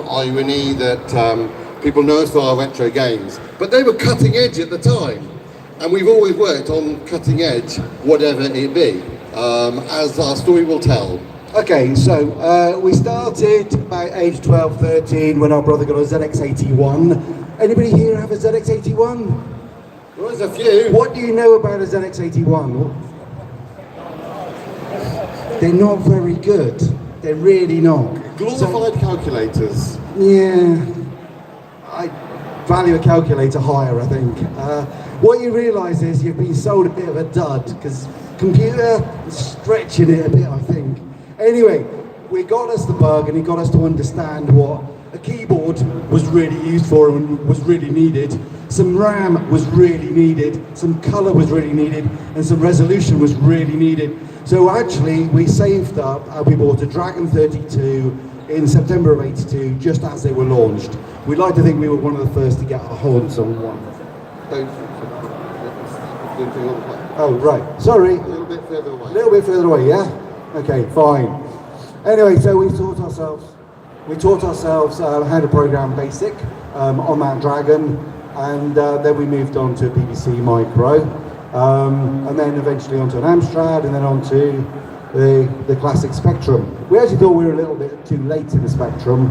irony that people know us for our retro games, but they were cutting edge at the time. And we've always worked on cutting edge, whatever it be, as our story will tell. Okay, so we started about age 12, 13 when our brother got a ZX81. Anybody here have a ZX81? Well, there's a few. What do you know about a ZX81? They're not very good. They're really not. Glorified calculators. Yeah, I value a calculator higher, I think. What you realise is you've been sold a bit of a dud, because computer is stretching it a bit, I think. Anyway, we got us the bug and he got us to understand what a keyboard was really used for and was really needed. Some RAM was really needed, some colour was really needed, and some resolution was really needed. So actually, we saved up and we bought a Dragon 32 in September of '82, just as they were launched. We'd like to think we were one of the first to get our hands on one. Oh, right, sorry. A little bit further away. A little bit further away, yeah? Okay, fine. Anyway, so we taught ourselves how to program BASIC on that Dragon, and then we moved on to a BBC Micro, and then eventually onto an Amstrad, and then onto the classic Spectrum. We actually thought we were a little bit too late in the Spectrum,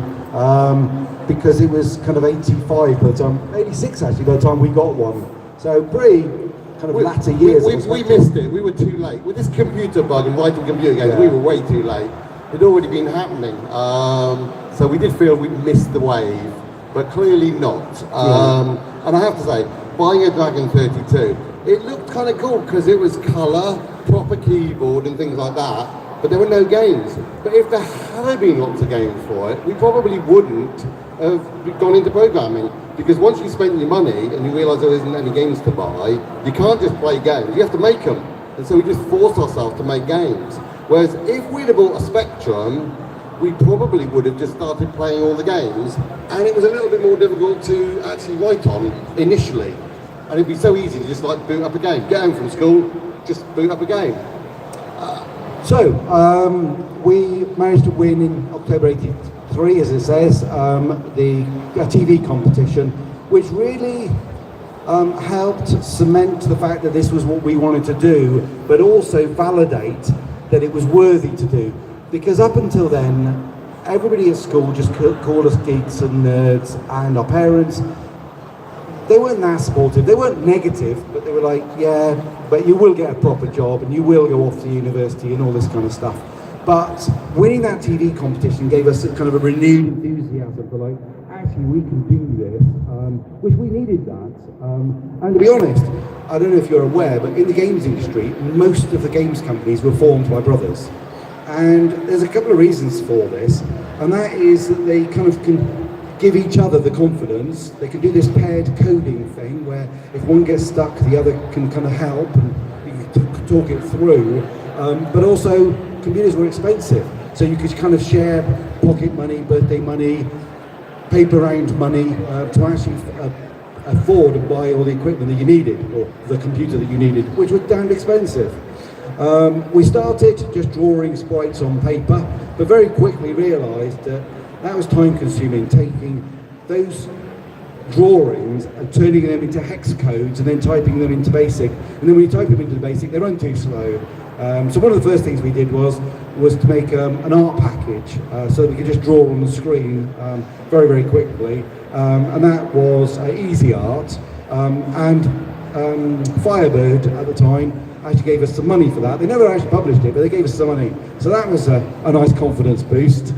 because it was kind of 85 by the time, 86 actually by the time we got one. So pretty kind of latter years. We missed it. We were too late. With this computer bug and writing computer games, Yeah. we were way too late. It had already been happening. So we did feel we missed the wave, but clearly not. And I have to say, buying a Dragon 32, it looked kind of cool because it was colour, proper keyboard and things like that, but there were no games. But if there had been lots of games for it, we probably wouldn't have gone into programming. Because once you spend your money and you realise there isn't any games to buy, you can't just play games, you have to make them. And so we just forced ourselves to make games. Whereas if we'd have bought a Spectrum, we probably would have just started playing all the games, and it was a little bit more difficult to actually write on initially. And it'd be so easy to just like boot up a game. Get home from school, just boot up a game. We managed to win in October '83, as it says, the TV competition, which really helped cement the fact that this was what we wanted to do, but also validate that it was worthy to do. Because up until then, everybody at school just called us geeks and nerds, and our parents, they weren't that supportive. They weren't negative, but they were like, yeah, but you will get a proper job and you will go off to university and all this kind of stuff. But winning that TV competition gave us kind of a renewed enthusiasm for like, actually we can do this, which we needed that. And to be honest, I don't know if you're aware, but in the games industry, most of the games companies were formed by brothers. And there's a couple of reasons for this, and that is that they kind of can give each other the confidence. They can do this paired coding thing where if one gets stuck, the other can kind of help and you can talk it through. But also, computers were expensive, so you could kind of share pocket money, birthday money, paper round money to actually afford and buy all the equipment that you needed, or the computer that you needed, which was damned expensive. We started just drawing sprites on paper, but very quickly realised that that was time consuming, taking those drawings and turning them into hex codes and then typing them into BASIC. And then when you type them into the BASIC, they run too slow. So one of the first things we did was to make an art package so that we could just draw on the screen very, very quickly. And that was Easy Art. And Firebird at the time actually gave us some money for that. They never actually published it, but they gave us some money. So that was a nice confidence boost.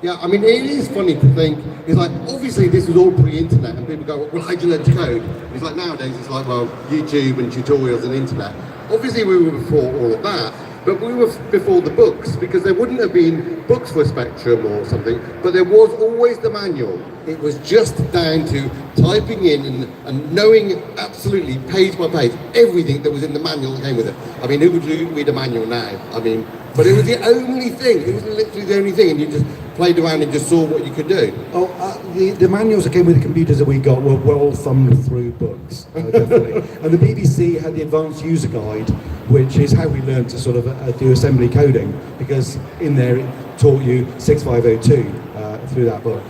Yeah, I mean, it is funny to think, it's like, obviously this was all pre-internet, and people go, well, how'd you learn to code? It's like, nowadays it's like, well, YouTube and tutorials and internet. Obviously we were before all of that, but we were before the books, because there wouldn't have been books for Spectrum or something, but there was always the manual. It was just down to typing in and knowing absolutely page by page everything that was in the manual that came with it. I mean, who would read a manual now? I mean, but it was the only thing. It was literally the only thing, and you just played around and just saw what you could do. Oh, the manuals that came with the computers that we got were well thumbed through books, definitely. And the BBC had the Advanced User Guide, which is how we learned to sort of do assembly coding, because in there it taught you 6502 through that book.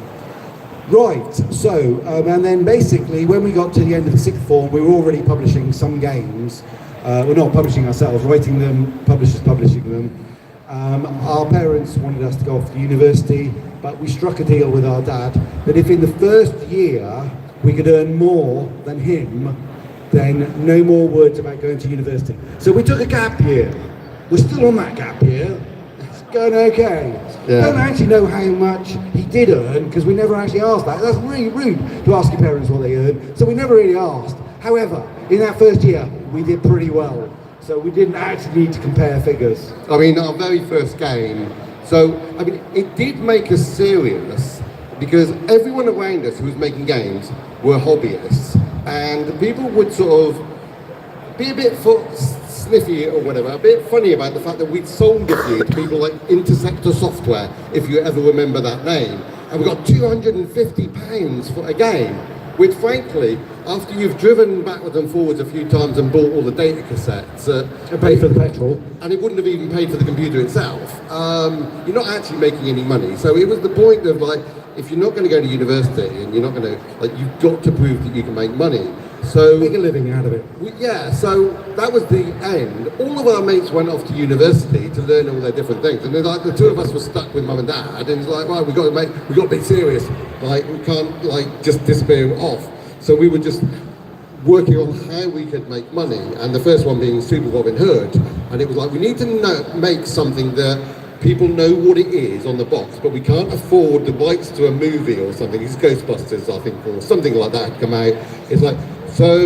Right, so, and then basically when we got to the end of the sixth form, we were already publishing some games. We're not publishing ourselves, writing them, publishers publishing them. Our parents wanted us to go off to university, but we struck a deal with our dad that if in the first year we could earn more than him, then no more words about going to university. So we took a gap year. We're still on that gap year. It's going okay. Yeah. Don't actually know how much he did earn because we never actually asked that. That's really rude to ask your parents what they earn. So we never really asked. However, in that first year, we did pretty well. So we didn't actually need to compare figures. I mean, our very first game. So, I mean, it did make us serious because everyone around us who was making games were hobbyists. And people would sort of be a bit sniffy or whatever, a bit funny about the fact that we'd sold a few to people like Intersector Software, if you ever remember that name. And we got £250 for a game, which frankly, after you've driven backwards and forwards a few times and bought all the data cassettes, And pay for the petrol. and it wouldn't have even paid for the computer itself, you're not actually making any money. So it was the point of like, if you're not going to go to university and you're not going to, like, you've got to prove that you can make money. So Make a living out of it. yeah, so that was the end. All of our mates went off to university to learn all their different things, and then like the two of us were stuck with mum and dad, and it's like, right, we got to be serious. Like we can't like just disappear off. So we were just working on how we could make money, and the first one being Super Robin Hood, and it was like we need to make something that people know what it is on the box, but we can't afford the rights to a movie or something. It's Ghostbusters, I think, or something like that come out. It's like, so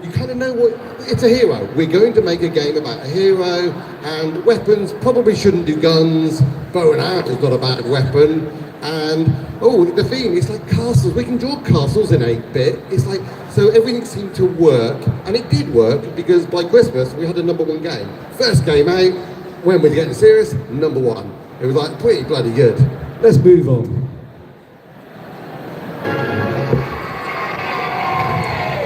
you kind of know what, it's a hero. We're going to make a game about a hero, and weapons probably shouldn't do guns. Bow and arrow is not a bad weapon. And, oh, the theme, it's like castles. We can draw castles in 8-bit. It's like, so everything seemed to work, and it did work, because by Christmas, we had a #1 game. First game out, when we're getting serious, #1. It was like pretty bloody good. Let's move on.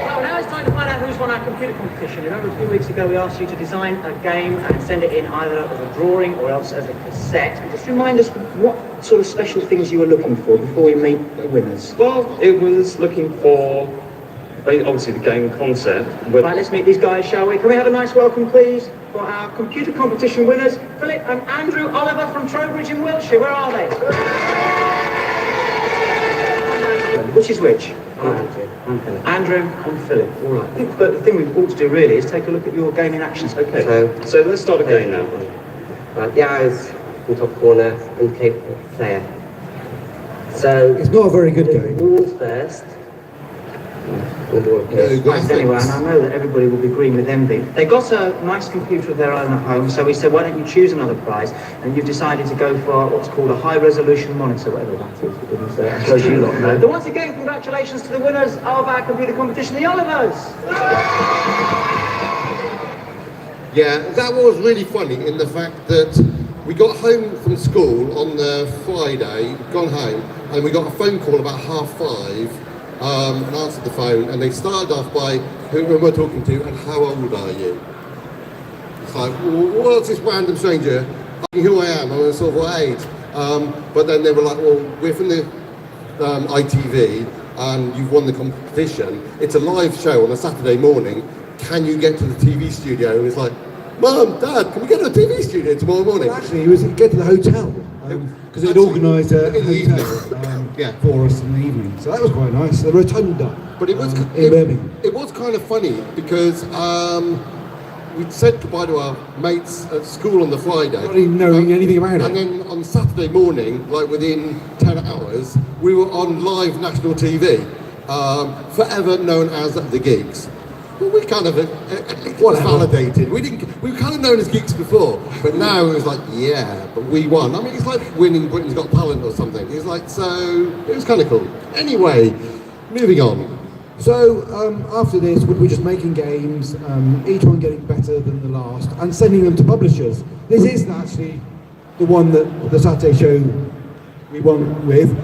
Well, now it's time to find out who's won our computer competition. Remember a few weeks ago we asked you to design a game and send it in either as a drawing or else as a cassette. Just remind us what sort of special things you were looking for before we meet the winners. Well, it was looking for obviously the game concept. But Right, let's meet these guys, shall we? Can we have a nice welcome, please, for our computer competition winners, Philip and Andrew Oliver from Trowbridge in Wiltshire. Where are they? Which is which? Andrew and Philip. All right. But the thing we ought to do really is take a look at your game in action. Okay. so let's start a game now. Right, the arrows in the top corner indicate the player. So It's not a very good game. rules first. No Right, anyway, and graphics. I know that everybody will be agreeing with Envy. They got a nice computer of their own at home, so we said, why don't you choose another prize? And you've decided to go for what's called a high-resolution monitor, whatever that is, for goodness sake. I suppose you lot know. But once again, congratulations to the winners of our computer competition, the Olivers! Yeah, that was really funny in the fact that we got home from school on the Friday, gone home, and we got a phone call about 5:30, and answered the phone, and they started off by, who am I talking to, and how old are you? It's like, well, what's this random stranger? Asking who I am, I'm a sort of age. But then they were like, well, we're from the ITV, and you've won the competition. It's a live show on a Saturday morning. Can you get to the TV studio? And it's like, Mum, Dad, can we get to the TV studio tomorrow morning? Well, actually, it was get to the hotel because they'd organised a In the evening. hotel Yeah. for us in the evening. So that was quite nice. The Rotunda. But it was in Birmingham. it was kind of funny because we'd said goodbye to our mates at school on the Friday. Not even knowing anything about And it. then on Saturday morning, like within 10 hours, we were on live national TV, forever known as the Geeks. Well, we kind of Whatever. validated. We were kind of known as geeks before, but now it was like, yeah, but we won. I mean, it's like winning Britain's Got Talent or something. It's like, so it was kind of cool. Anyway, moving on. So after this, we were just making games, each one getting better than the last, and sending them to publishers. This is actually the one that the Saturday show we won with.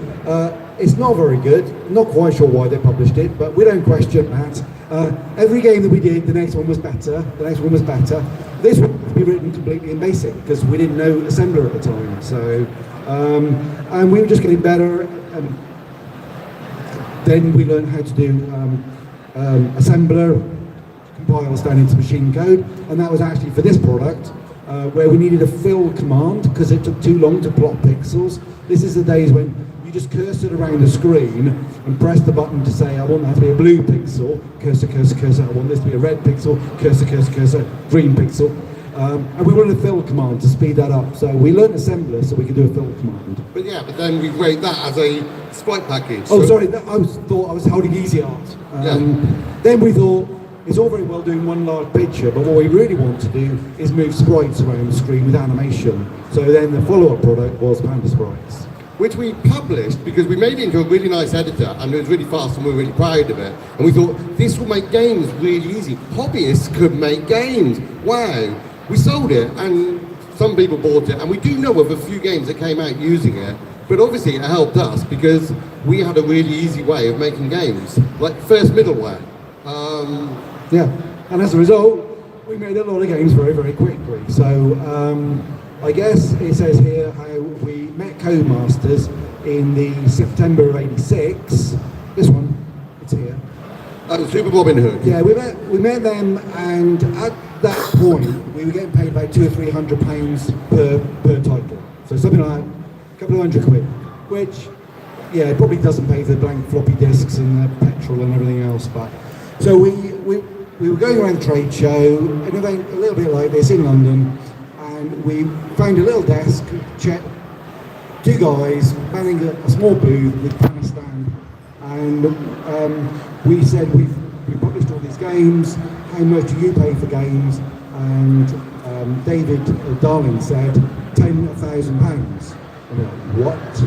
It's not very good. Not quite sure why they published it, but we don't question that. Every game that we did, the next one was better. The next one was better. This one would be written completely in BASIC because we didn't know assembler at the time. So, and we were just getting better. Then we learned how to do assembler, compiles down into machine code, and that was actually for this product, where we needed a fill command because it took too long to plot pixels. This is the days when you just cursored around the screen and press the button to say, I want that to be a blue pixel, cursor, cursor, cursor, I want this to be a red pixel, cursor, cursor, cursor, green pixel. And we wanted a fill command to speed that up. So we learned assembler so we could do a fill command. But yeah, but then we wrote that as a sprite package. Oh, sorry, thought I was holding easy art. Then we thought, it's all very well doing one large picture, but what we really want to do is move sprites around the screen with animation. So then the follow-up product was Panda Sprites. Which we published because we made it into a really nice editor and it was really fast and we were really proud of it. And we thought, this will make games really easy. Hobbyists could make games. Wow. We sold it and some people bought it, and we do know of a few games that came out using it, but obviously it helped us because we had a really easy way of making games, like first middleware. Yeah, and as a result, we made a lot of games very, very quickly. So I guess it says here how we met Codemasters in the September of '86. This one, it's here. Super Robin Hood. Yeah, we met them, and at that point we were getting paid about £200 or £300 per title. So something like a couple of £100, which yeah, it probably doesn't pay for the blank floppy disks and the petrol and everything else. But so we were going around the trade show, an event a little bit like this in London, and we found a little desk, two guys manning a small booth with a stand, and we said we published all these games, how much do you pay for games? And David Darling said £10,000. And we're like, what?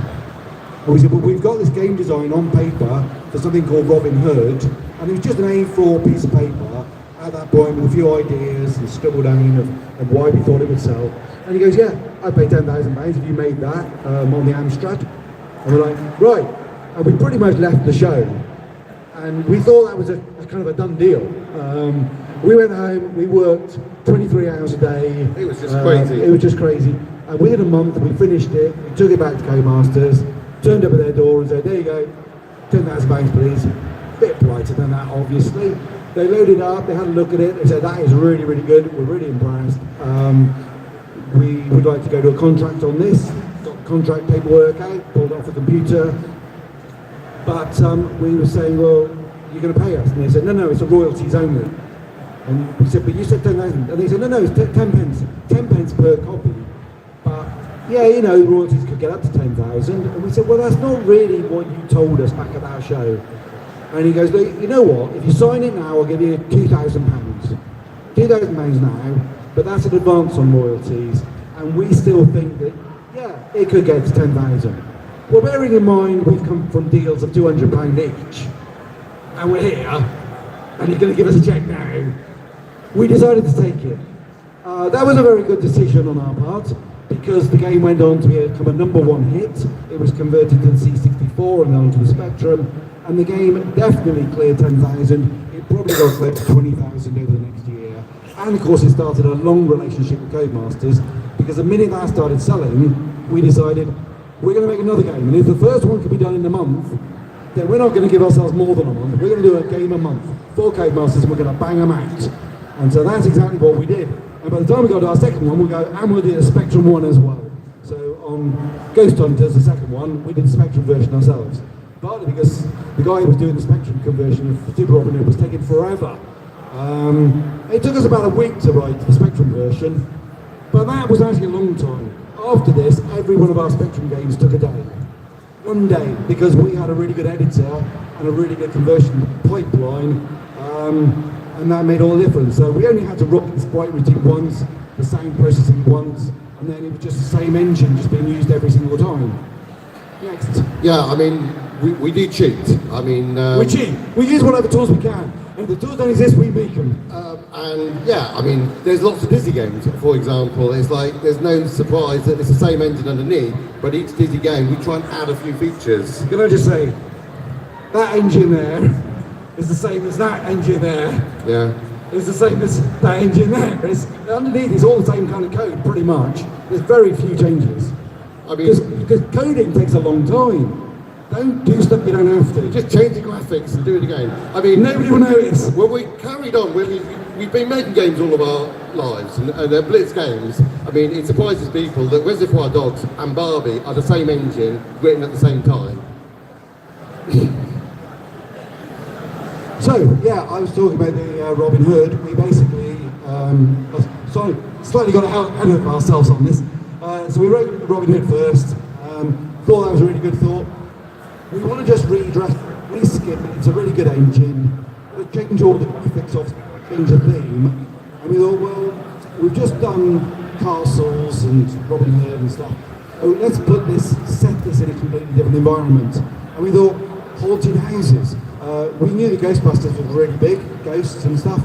And we said, well, we've got this game design on paper for something called Robin Hood, and it was just an A4 piece of paper at that point with a few ideas and scribbled down of why we thought it would sell. And he goes, yeah, I'd pay £10,000 if you made that on the Amstrad. And we're like, right. And we pretty much left the show. And we thought that was a kind of a done deal. We went home, we worked 23 hours a day. It was just crazy. It was just crazy. And within a month, we finished it, we took it back to Codemasters, turned up at their door and said, there you go, £10,000 please. A bit politer than that, obviously. They loaded it up, they had a look at it, they said, that is really, really good, we're really impressed. We would like to go to a contract on this, got contract paperwork out, pulled it off the computer. But we were saying, well, you're going to pay us. And they said, no, it's a royalties only. And we said, but you said 10,000. And they said, no, it's 10 pence. 10 pence per copy. But, yeah, you know, royalties could get up to 10,000. And we said, well, that's not really what you told us back at our show. And he goes, you know what, if you sign it now, I'll give you £2,000. £2,000 now, but that's an advance on royalties. And we still think that, yeah, it could get to 10,000. Well, bearing in mind we've come from deals of £200 each, and we're here, and you're going to give us a cheque now, we decided to take it. That was a very good decision on our part, because the game went on to become a #1 hit. It was converted to the C64 and then onto the Spectrum, and the game definitely cleared 10,000. It probably got cleared to 20,000 over the next year. And of course it started a long relationship with Codemasters, because the minute that started selling, we decided, we're going to make another game, and if the first one can be done in a month, then we're not going to give ourselves more than a month. We're going to do a game a month for Codemasters, and we're going to bang them out. And so that's exactly what we did. And by the time we got to our second one, we go, and we'll do a Spectrum one as well. So on Ghost Hunters, the second one, we did the Spectrum version ourselves. Partly because the guy who was doing the Spectrum conversion of Super Robin Hood was taking forever. It took us about a week to write the Spectrum version, but that was actually a long time. After this, every one of our Spectrum games took a day. One day, because we had a really good editor and a really good conversion pipeline, and that made all the difference. So we only had to rock the sprite routine once, the sound processing once, and then it was just the same engine just being used every single time. Next. Yeah, I mean, we do cheat. I mean... we cheat. We use whatever tools we can. And if the tools don't exist, we make them. And yeah, I mean, there's lots of Dizzy games, for example. It's like, there's no surprise that it's the same engine underneath, but each Dizzy game, we try and add a few features. Can I just say, that engine there is the same as that engine there. Yeah. It's the same as that engine there. Underneath it's all the same kind of code, pretty much. There's very few changes. I mean... Because coding takes a long time. Don't do stuff you don't have to. Just change the graphics and do it again. I mean, Nobody will notice. Well, we carried on. We've been making games all of our lives, and they're Blitz games. I mean, it surprises people that Reservoir Dogs and Barbie are the same engine written at the same time. So, yeah, I was talking about the Robin Hood. We basically, slightly got ahead of ourselves on this. So we wrote Robin Hood first. Thought that was a really good thought. We want to just re-skip it. It's a really good engine. Change all the graphics off, change the theme. And we thought, well, we've just done castles and Robin Hood and stuff. Oh, let's set this in a completely different environment. And we thought, haunted houses. We knew the Ghostbusters were really big, ghosts and stuff.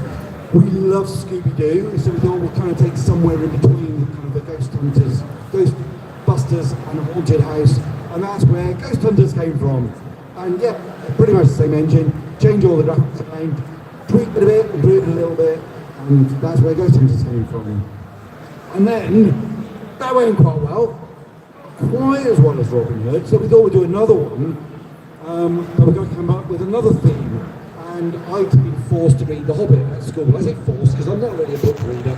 We love Scooby-Doo, so we thought we'll kind of take somewhere in between kind of the Ghost Hunters, Ghostbusters and a haunted house, and that's where Ghost Hunters came from. And yeah, pretty much the same engine, change all the graphics again, tweak it a bit, improve it a little bit, and that's where Ghost Hunters came from. And then, that went quite well, quite as well as Robin Hood, so we thought we'd do another one, but we're going to come up with another theme. And I'd been forced to read The Hobbit at school. I say forced because I'm not really a book reader.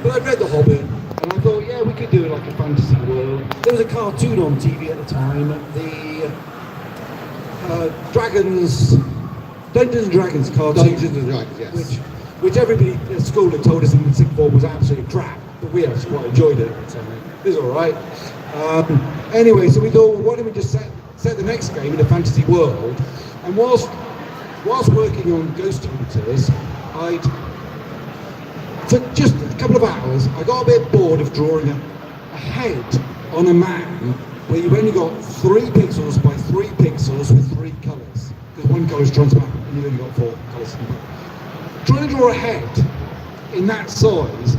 But I'd read The Hobbit, and I thought, yeah, we could do it like a fantasy world. There was a cartoon on TV at the time, the Dungeons and Dragons cartoon. Dungeons and Dragons, yes. Which everybody at school had told us in sixth form was absolute crap, but we actually quite enjoyed it. So it was all right. Anyway, so we thought, well, why don't we just set the next game in a fantasy world? And whilst working on Ghost Hunters, for just a couple of hours, I got a bit bored of drawing a head on a man where you've only got 3 pixels by 3 pixels with 3 colours. Because one colour is transparent and you've only got 4 colours. Trying to draw a head in that size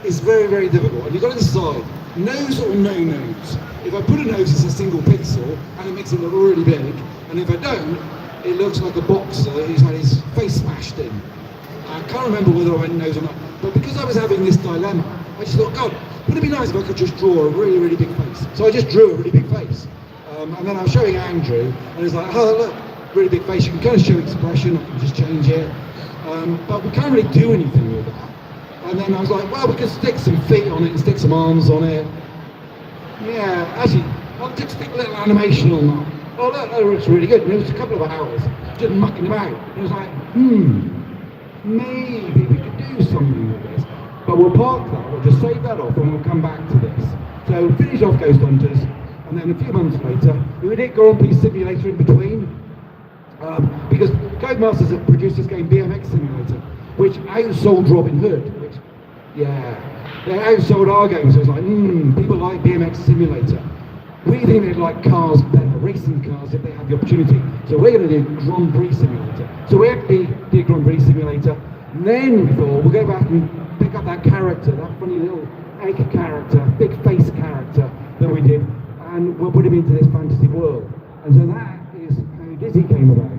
is very, very difficult. And you've got to decide, nose or no nose. If I put a nose, it's a single pixel and it makes it look really big. And if I don't, it looks like a boxer who's had his face smashed in. I can't remember whether I went nose or not, but because I was having this dilemma, I just thought, God, wouldn't it be nice if I could just draw a really, really big face? So I just drew a really big face. And then I was showing Andrew, and he was like, oh, look, really big face, you can kind of show expression, I can just change it. But we can't really do anything with that. And then I was like, well, we could stick some feet on it and stick some arms on it. Yeah, actually, I'll just stick a little animation on that. Oh, that looks really good. And it was a couple of hours just mucking about. It was like, maybe we could do something with this. But we'll park that, we'll just save that off and we'll come back to this. So finish off Ghost Hunters, and then a few months later, we did Grand Prix Simulator in between. Because Codemasters had produced this game, BMX Simulator, which outsold Robin Hood, which, yeah, they outsold our game, so it's like, people like BMX Simulator. We think they'd like cars better, racing cars, if they had the opportunity. So we're going to do Grand Prix Simulator. So we actually did Grand Prix Simulator, and then we thought we'll go back and pick up that character, that funny little egg character, big face character that we did, and we'll put him into this fantasy world. And so that is how Dizzy came about.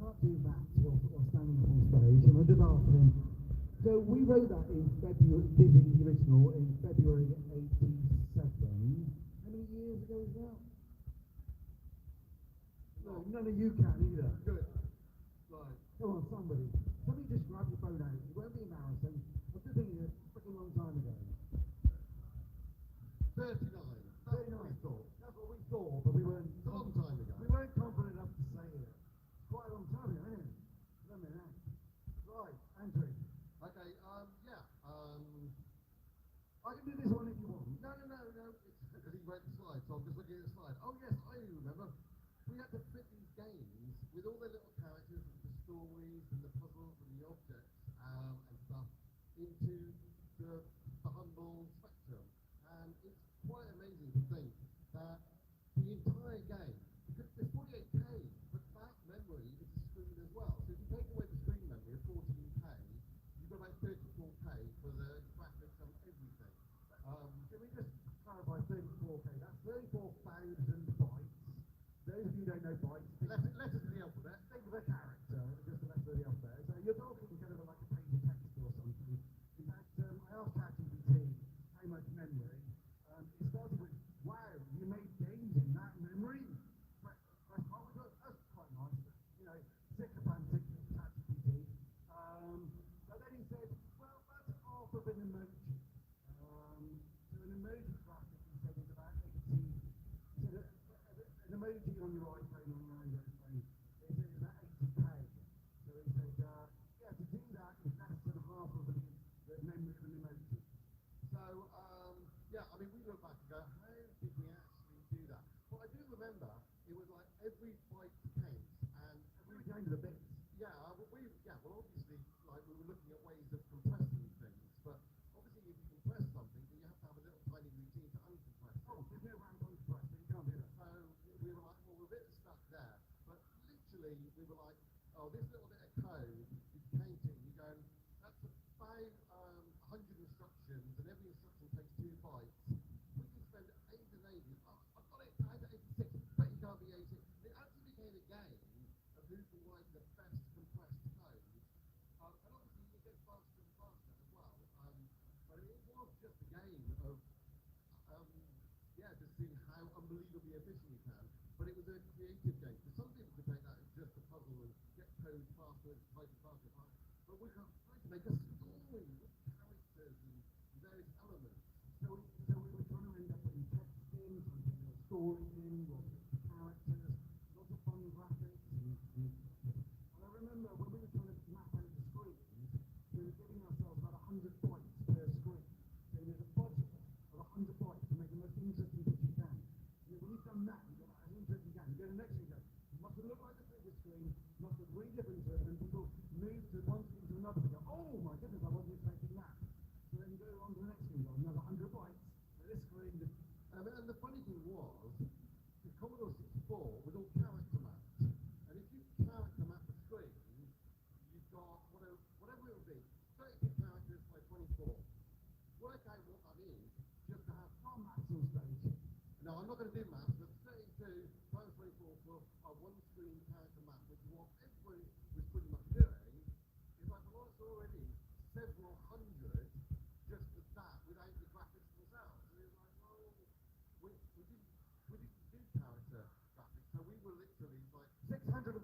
can't do maths or standing up on stage, and I just asked him. So we wrote that in February, did the original in February '87. How many years ago is that? No, none of you can either. Good. Right. Come on, somebody just grab your phone out. It won't be embarrassing. I'm just thinking a freaking long time ago. 39. That's what we thought. That's what we thought, but we weren't. It's a long time ago. We weren't confident enough to say it. It's quite a long time ago, isn't it? Remember that. Right, Andrew. Okay, yeah. I can do this one if you want. No. It's because he wrote the slide, so I'm just looking at the slide. Oh yes, I do remember. We had to fit these games with all their little characters and the stories and the puzzles and the objects and stuff into the humble spectrum. And it's quite amazing to think that the entire game, because there's 48K, but that memory is a screen as well. So if you take away the screen memory of 14K, you've got about 34K for the graphics and everything. Can we just clarify 34K? That's 34,000 bytes. Those of you who don't know bytes, Letters in the alphabet. think of a character, just the letter of the alphabet. So you're talking kind of like a page of text or something. In fact, I asked ChatGPT how much memory. It started with, wow, you made games in that memory? That's quite nice. You know, sycophantic ChatGPT. But then he said, well, that's half of an emoji. So an emoji graphic, he said, is about 18. He said, an emoji on your iPhone, on your Android phone, he said it's about 80K. So he said, yeah, to do that is less than half of the memory of an emoji. So, yeah, I mean, we look back and go, how did we actually do that? But I do remember it was like every byte counts, and We were down to the bits. well, obviously, like we were looking at ways of compressing things, but obviously, if you compress something, then you have to have a little tiny routine to uncompress it. Oh, there's no ramp on compressed, you can't do that. So we were like, well, we're a bit stuck there, but literally, we were like, oh, this little bit of code is counting. You're going, that's about 100 instructions, and every instruction takes 2 bytes. We can spend ages and ages. Oh, I've got it down to 86, but you can't be 86. It actually became a game of who can write the best compressed code. And obviously, it gets faster and faster as well. But it was just a game of, to see how unbelievably efficient you can. But it was a creative game. Because some people could take that as just a puzzle and get code faster and faster. But we're trying to make a story with characters and various elements. So we were trying to end up putting text in, trying to put a story in, lots of characters, lots of fun graphics. And I remember when we were trying to map out the screens, we were giving ourselves about 100 bytes per screen. So there's a budget of 100 bytes to make the most interesting pitch you can. And when you've done that, you've got as interesting you can. You go to the next screen, you go, it must have looked like the previous screen, must have really different to it, and people move to one screen to another and go, oh my goodness, I wasn't expecting that. So then you go on to the next screen, you go, another 100 bytes. So this screen, And the funny thing was, the Commodore 64 was all character mapped. And if you character map the screen, you've got whatever it would be, 32 characters by 24. Work out what that is, just to have not maths on stage. No, I'm not going to do maths, but 32 times 24 for a one-screen character map, which is what everybody was pretty much doing. It's like, well, it's already several hundred just for that without the graphics themselves. And it's like, well, we didn't do character graphics, so we were literally like 640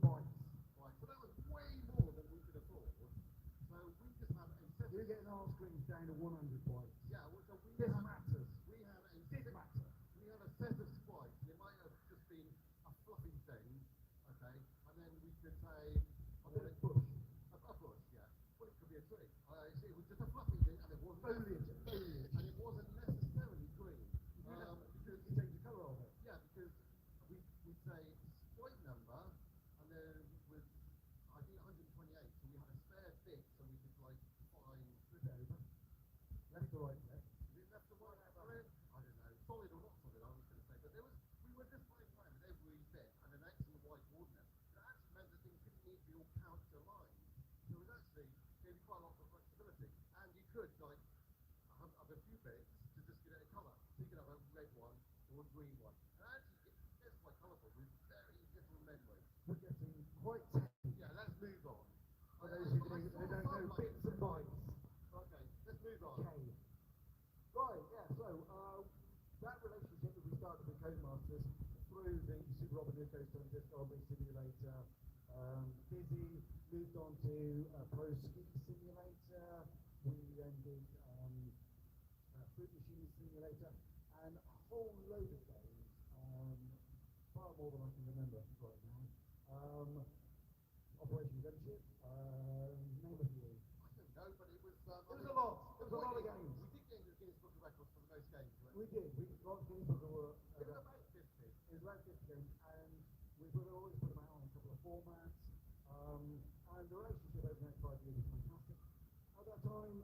bytes. right. So that was way more than we could afford. So we just had a set. We're getting our screens down to 100 bytes. Yeah, well, so we This had, matters. we had a This set- matters. we had a set of sprites. It might have just been a fluffy thing, okay, and then we could say, I want it Bush. a bush, yeah. Well, it could be a tree. It was just a fluffy thing, and it wasn't Foliage. and it wasn't necessarily green. Because you change the colour of it. Yeah, because we'd say sprite number, and then with I think 128, so we had a spare bit, so we could like find. Flip it over. Left or right there. Is it left or right? I don't know. Solid or not solid, I was going to say. But we were just playing around with every bit and an X and a Y coordinate. It actually meant that things didn't need to be all character lines. So it was actually gave you quite a lot of flexibility. And you could, like, have a few bits to just get it a colour. So you could have a red one or a green one. And actually, it gets quite colourful with very little We're getting quite Yeah, let's move on. for those who don't know bits and bytes. Okay, let's move on. Okay. Right, yeah, so that relationship that we started with Codemasters through the Super Robin Nucleus and Disc Golf Simulator, Dizzy moved on to Pro Ski Simulator, we then did Fruit Machine Simulator, and a whole load of games, far more than I can remember right now. Operation Gunship, name a few. I don't know, but it was... It was a lot. It was a lot of games. We did get into the Guinness Book of Records for the most games, right? We did. We got Guinness Book of It was about 50. It was about 50 games, and we would always put them out on a couple of formats. And the relationship over the next 5 years was fantastic. At that time,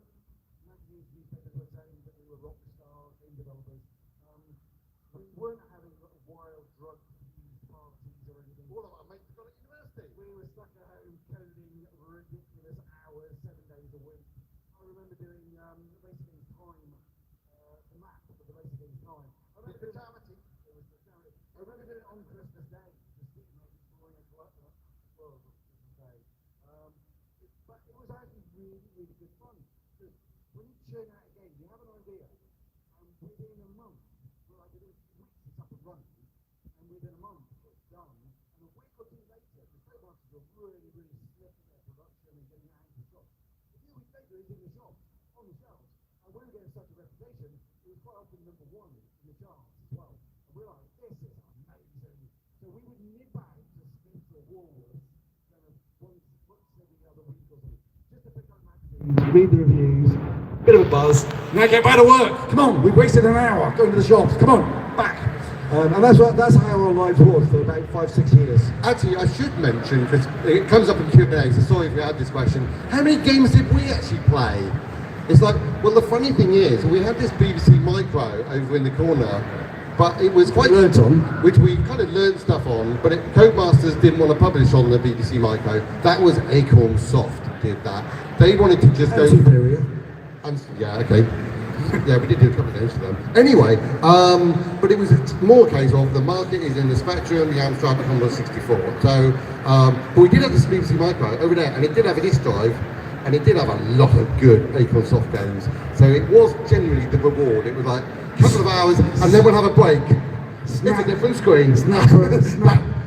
magazines, newspapers were saying that we were rock stars, game developers. We weren't having wild drug-fused parties or anything. All of our mates got at university. We were stuck at home coding ridiculous hours, 7 days a week. I remember doing Racing Games Time, the map for the Racing Games Time. I remember Did the doing- charity. It was the charity. I remember doing it on Christmas Day, just sitting there exploring a world on Christmas Day. But it was actually really, really good fun. Because when you churn out a game, you have an idea, and within a month, well, like within 2 weeks, it's up and running, and within a month, it's done. And a week or two later, the Codemasters were really, really slick in their production and getting it out of the shop. A few weeks later, it's in the shop, on the shelves. And we were getting such a reputation, it was quite often number one in the charts as well. And we were like, this is amazing. So we would nip out to Smiths or Woolworths kind of once every other week or something, just to pick up magazines, read the reviews, bit of a buzz. Now get back to work. Come on, we've wasted an hour going to the shops. Come on, back. And that's how our lives was for about 5-6 years. Actually, I should mention, because it comes up in Q&A, so sorry if you had this question, how many games did we actually play? It's like, well, the funny thing is, we had this BBC Micro over in the corner, but it was quite... Learnt on. Which we kind of learned stuff on, but Codemasters didn't want to publish on the BBC Micro. That was Acorn Soft did that. They wanted to just go... Superior. Yeah, okay. Yeah, we did do a couple of games for them. Anyway, but it was more a case of the market is in the Spectrum, the Amstrad, the Commodore 64. So, but we did have this BBC Micro over there, and it did have a disk drive, and it did have a lot of good Acorn Soft games. So it was generally the reward. It was like a couple of hours, and then we'll have a break. It's a different screen.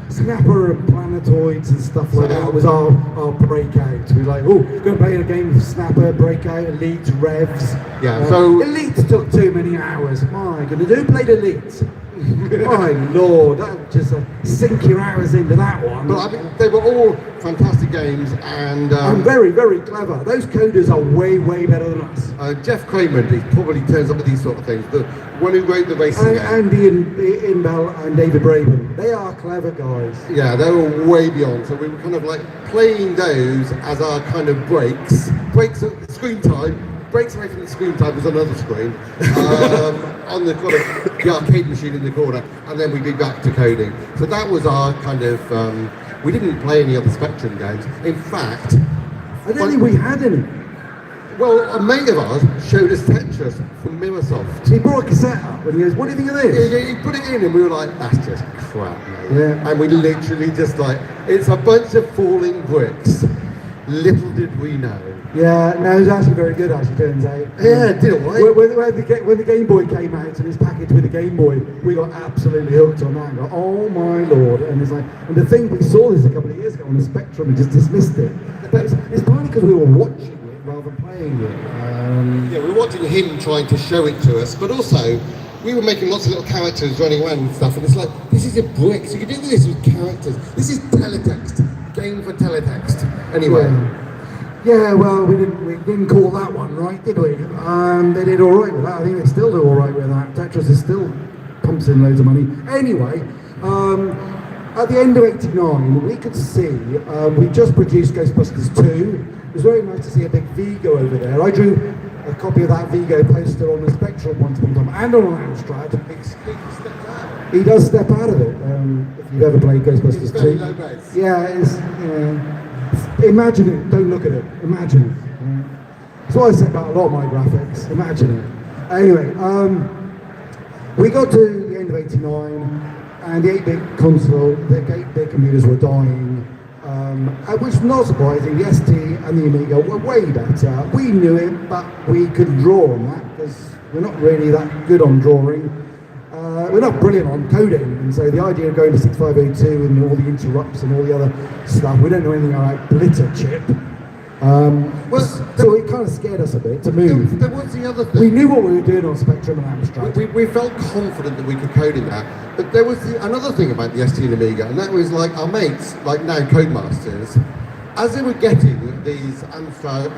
Snapper and Planetoids and stuff like that was our breakout. We were like, oh, going to play a game of Snapper, Breakout, Elite, Revs. Yeah, so... Elite took too many hours. My goodness, who played Elite? My lord, that would just sink your hours into that one. But I mean, they were all fantastic games, and very, very clever. Those coders are way, way better than us. Jeff Kramer, he probably turns up with these sort of things. The one who wrote the racing game. Andy Inbell and David Braben, they are clever guys. Yeah, they were way beyond. So we were kind of like playing those as our kind of breaks at screen time. Breaks away from the screen time was another screen on the kind of the arcade machine in the corner, and then we'd be back to coding. So that was our kind of. We didn't play any other Spectrum games. In fact, I don't think we had any. Well, a mate of ours showed us Tetris from Mirrorsoft. He brought a cassette up and he goes, "What do you think of this?" He put it in, and we were like, "That's just crap, mate." Yeah. And we literally just like, it's a bunch of falling bricks. Little did we know. Yeah, no, it was actually very good, actually, turns out. Yeah, it did all right. When the Game Boy came out and it's packaged with the Game Boy, we got absolutely hooked on that and go, oh my lord. And it's like, and the thing, we saw this a couple of years ago on the Spectrum and just dismissed it. But it's partly because we were watching it rather than playing it. Yeah, we were watching him trying to show it to us, but also we were making lots of little characters running around and stuff, and it's like, this is a brick, so you can do this with characters. This is teletext, game for teletext. Anyway. Yeah, well, we didn't call that one right, did we? They did all right with that. I think they still do all right with that. Tetris is still pumps in loads of money. Anyway, at the end of '89, we could see we just produced Ghostbusters 2. It was very nice to see a big Vigo over there. I drew a copy of that Vigo poster on the Spectrum once upon a time, and on an Amstrad. He does step out of it. If you've ever played Ghostbusters 2, yeah, it's. Imagine it, don't look at it, imagine it. That's what I say about a lot of my graphics, imagine it. Anyway, we got to the end of '89 and the 8-bit console, the 8-bit computers were dying. Which is not surprising, the ST and the Amiga were way better. We knew it, but we couldn't draw on that because we're not really that good on drawing. We're not brilliant on coding, and so the idea of going to 6502 and all the interrupts and all the other stuff, we don't know anything about Blitter chip. So it kind of scared us a bit to move. There was the other thing. We knew what we were doing on Spectrum and Amstrad. We felt confident that we could code in that, but there was another thing about the ST and Amiga, and that was like our mates, like now Codemasters, as they were getting these Amstrad,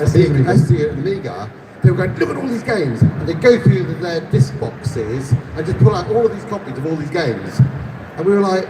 ST and Amiga, they were going, look at all these games, and they go through their disc boxes and just pull out all of these copies of all these games, and we were like,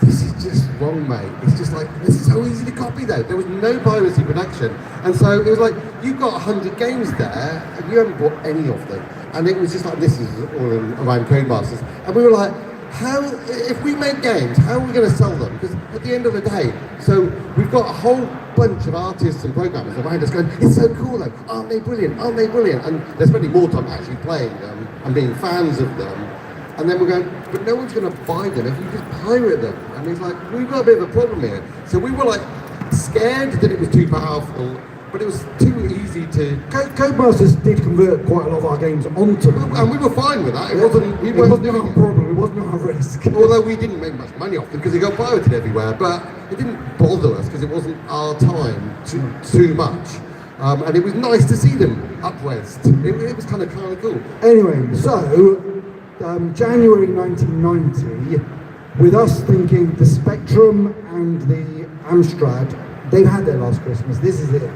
this is just wrong, mate. It's just like, it's so easy to copy though. There was no piracy production. And so it was like, you've got 100 games there, and you haven't bought any of them. And it was just like, this is all around Codemasters. And we were like, how, if we make games, how are we going to sell them? Because at the end of the day, so we've got a whole bunch of artists and programmers around us going, it's so cool though, aren't they brilliant, aren't they brilliant? And they're spending more time actually playing them and being fans of them. And then we're going, but no one's going to buy them if you just pirate them. And he's like, we've got a bit of a problem here. So we were like scared that it was too powerful, but it was too easy to. Codemasters did convert quite a lot of our games onto them. And we were fine with that. It wasn't. We It weren't wasn't doing our it. problem. It wasn't our risk. Although we didn't make much money off them because they got pirated everywhere, but it didn't bother us because it wasn't our time too much. And it was nice to see them up west. It was kind of cool. Anyway, so January 1990, with us thinking the Spectrum and the Amstrad, they've had their last Christmas. This is it.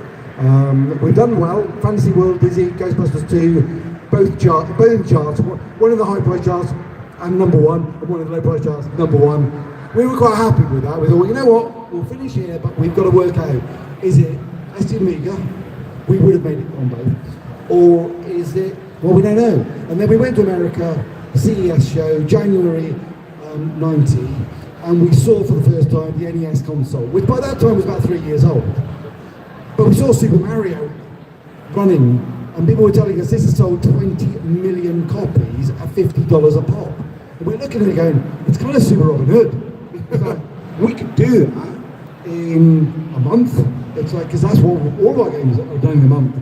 We've done well. Fantasy World, Dizzy, Ghostbusters 2, both in charts. One in the high price charts and number one, and one in the low price charts, number one. We were quite happy with that. We thought, you know what, we'll finish here, but we've got to work out, is it ST Amiga? We would have made it on both. Or is it, well, we don't know. And then we went to America, CES show, January 90, and we saw for the first time the NES console, which by that time was about 3 years old. But we saw Super Mario running, and people were telling us this has sold 20 million copies at $50 a pop. And we're looking at it going, it's kind of Super Robin Hood. It's like, we could do that in a month. It's like, because that's what all our games are done in a month.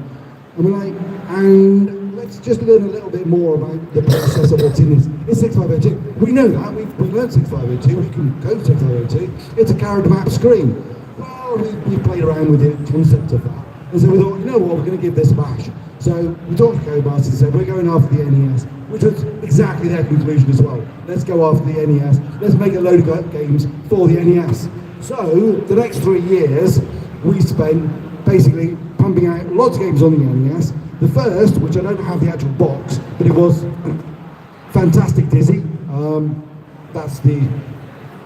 And we're like, and let's just learn a little bit more about the process of what's in this. It's 6502. We know that. We learned 6502. We can go to 6502. It's a character map screen. Well, we played around with the concept of that. And so we thought, you know what, we're going to give this a bash. So we talked to Codemasters and said, we're going after the NES, which was exactly their conclusion as well. Let's go after the NES. Let's make a load of games for the NES. So the next 3 years, we spent basically pumping out lots of games on the NES. The first, which I don't have the actual box, but it was Fantastic Dizzy. That's the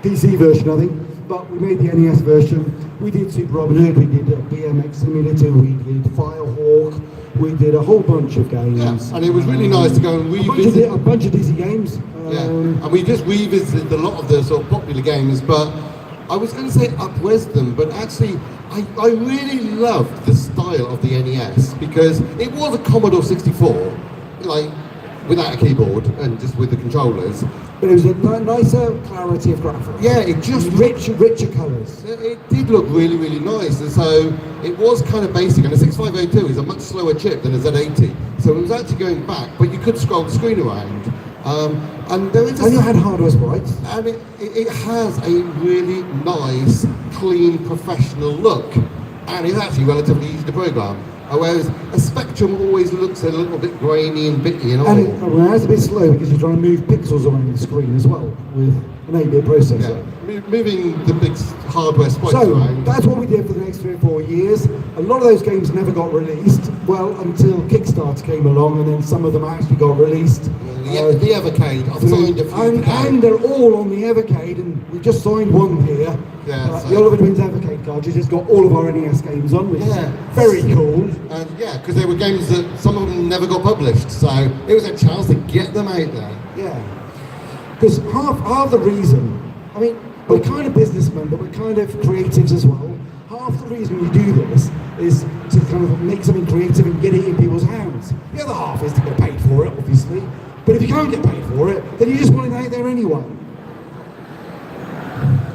PC version, I think. But we made the NES version. We did Super Robin Hood, we did BMX Simulator, we did Firehawk, we did a whole bunch of games. Yeah, and it was really nice to go and revisit. A bunch of Dizzy games. Yeah, and we just revisited a lot of the sort of popular games, but I was going to say upres them, but actually I really loved the style of the NES because it was a Commodore 64, like without a keyboard and just with the controllers. But it was a nicer clarity of graphics. Yeah, it just richer colours. It did look really, really nice, and so it was kind of basic. And the 6502 is a much slower chip than a Z80, so it was actually going back, but you could scroll the screen around. And there is and you had hardware sprites. And it has a really nice, clean, professional look, and it's actually relatively easy to program. Whereas a Spectrum always looks a little bit grainy and bitty and all. And it's a bit slow because you're trying to move pixels around the screen as well with an 8-bit processor. Yeah. Moving the big hardware sprites around. That's what we did for the next 3 or 4 years. A lot of those games never got released, well, until Kickstarter came along, and then some of them actually got released. The Evercade, I've signed a few and they're all on the Evercade, and we just signed one here. Yeah, the Oliver Twins Evercade cartridge has got all of our NES games on, which is very cool. And yeah, because they were games that some of them never got published, so it was a chance to get them out there. Yeah, because half the reason, I mean, we're kind of businessmen, but we're kind of creatives as well. Half the reason we do this is to kind of make something creative and get it in people's hands. The other half is to get paid for it, obviously. But if you can't get paid for it, then you just want it out there anyway.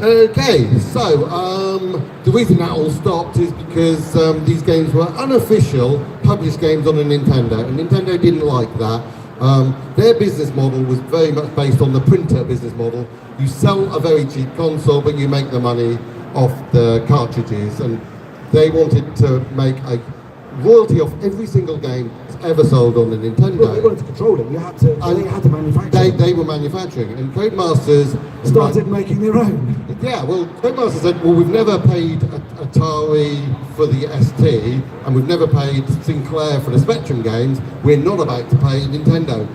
Okay, so the reason that all stopped is because these games were unofficial published games on a Nintendo, and Nintendo didn't like that. Their business model was very much based on the printer business model. You sell a very cheap console, but you make the money off the cartridges, and they wanted to make a royalty off every single game ever sold on the Nintendo. Well, they wanted to control it. They had to manufacture. They were manufacturing, and Codemasters Started making their own. Yeah, well, Codemasters said, well, we've never paid Atari for the ST, and we've never paid Sinclair for the Spectrum games. We're not about to pay Nintendo.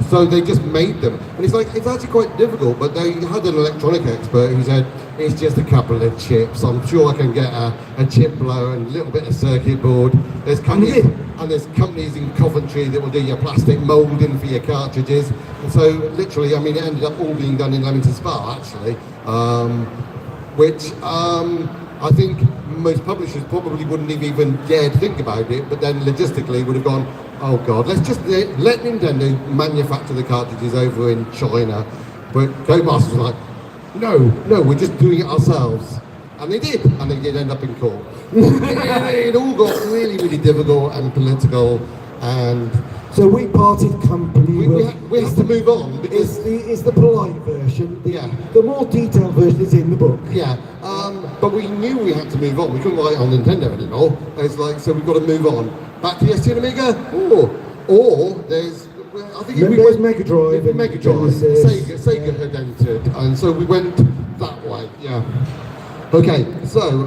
So they just made them. And it's like, it's actually quite difficult, but they had an electronic expert who said, it's just a couple of chips. I'm sure I can get a chip blower and a little bit of circuit board. There's companies in Coventry that will do your plastic moulding for your cartridges. And so literally, I mean, it ended up all being done in Leamington Spa, actually, which I think most publishers probably wouldn't have even dared to think about it, but then logistically would have gone, oh God, let's just let Nintendo manufacture the cartridges over in China. But Codemasters was like, no, we're just doing it ourselves. And they did, and they did end up in court. It all got really, really difficult and political, and So we parted company. we have to move on because It's the polite version. Yeah. The more detailed version is in the book. yeah, but we knew we had to move on. We couldn't write on Nintendo anymore. It's like, so we've got to move on back to the ST and Amiga, or there's, I think if we There's went Mega Drive and Mega Drive, Genesis. Sega had entered, and so we went that way. Yeah. Okay, so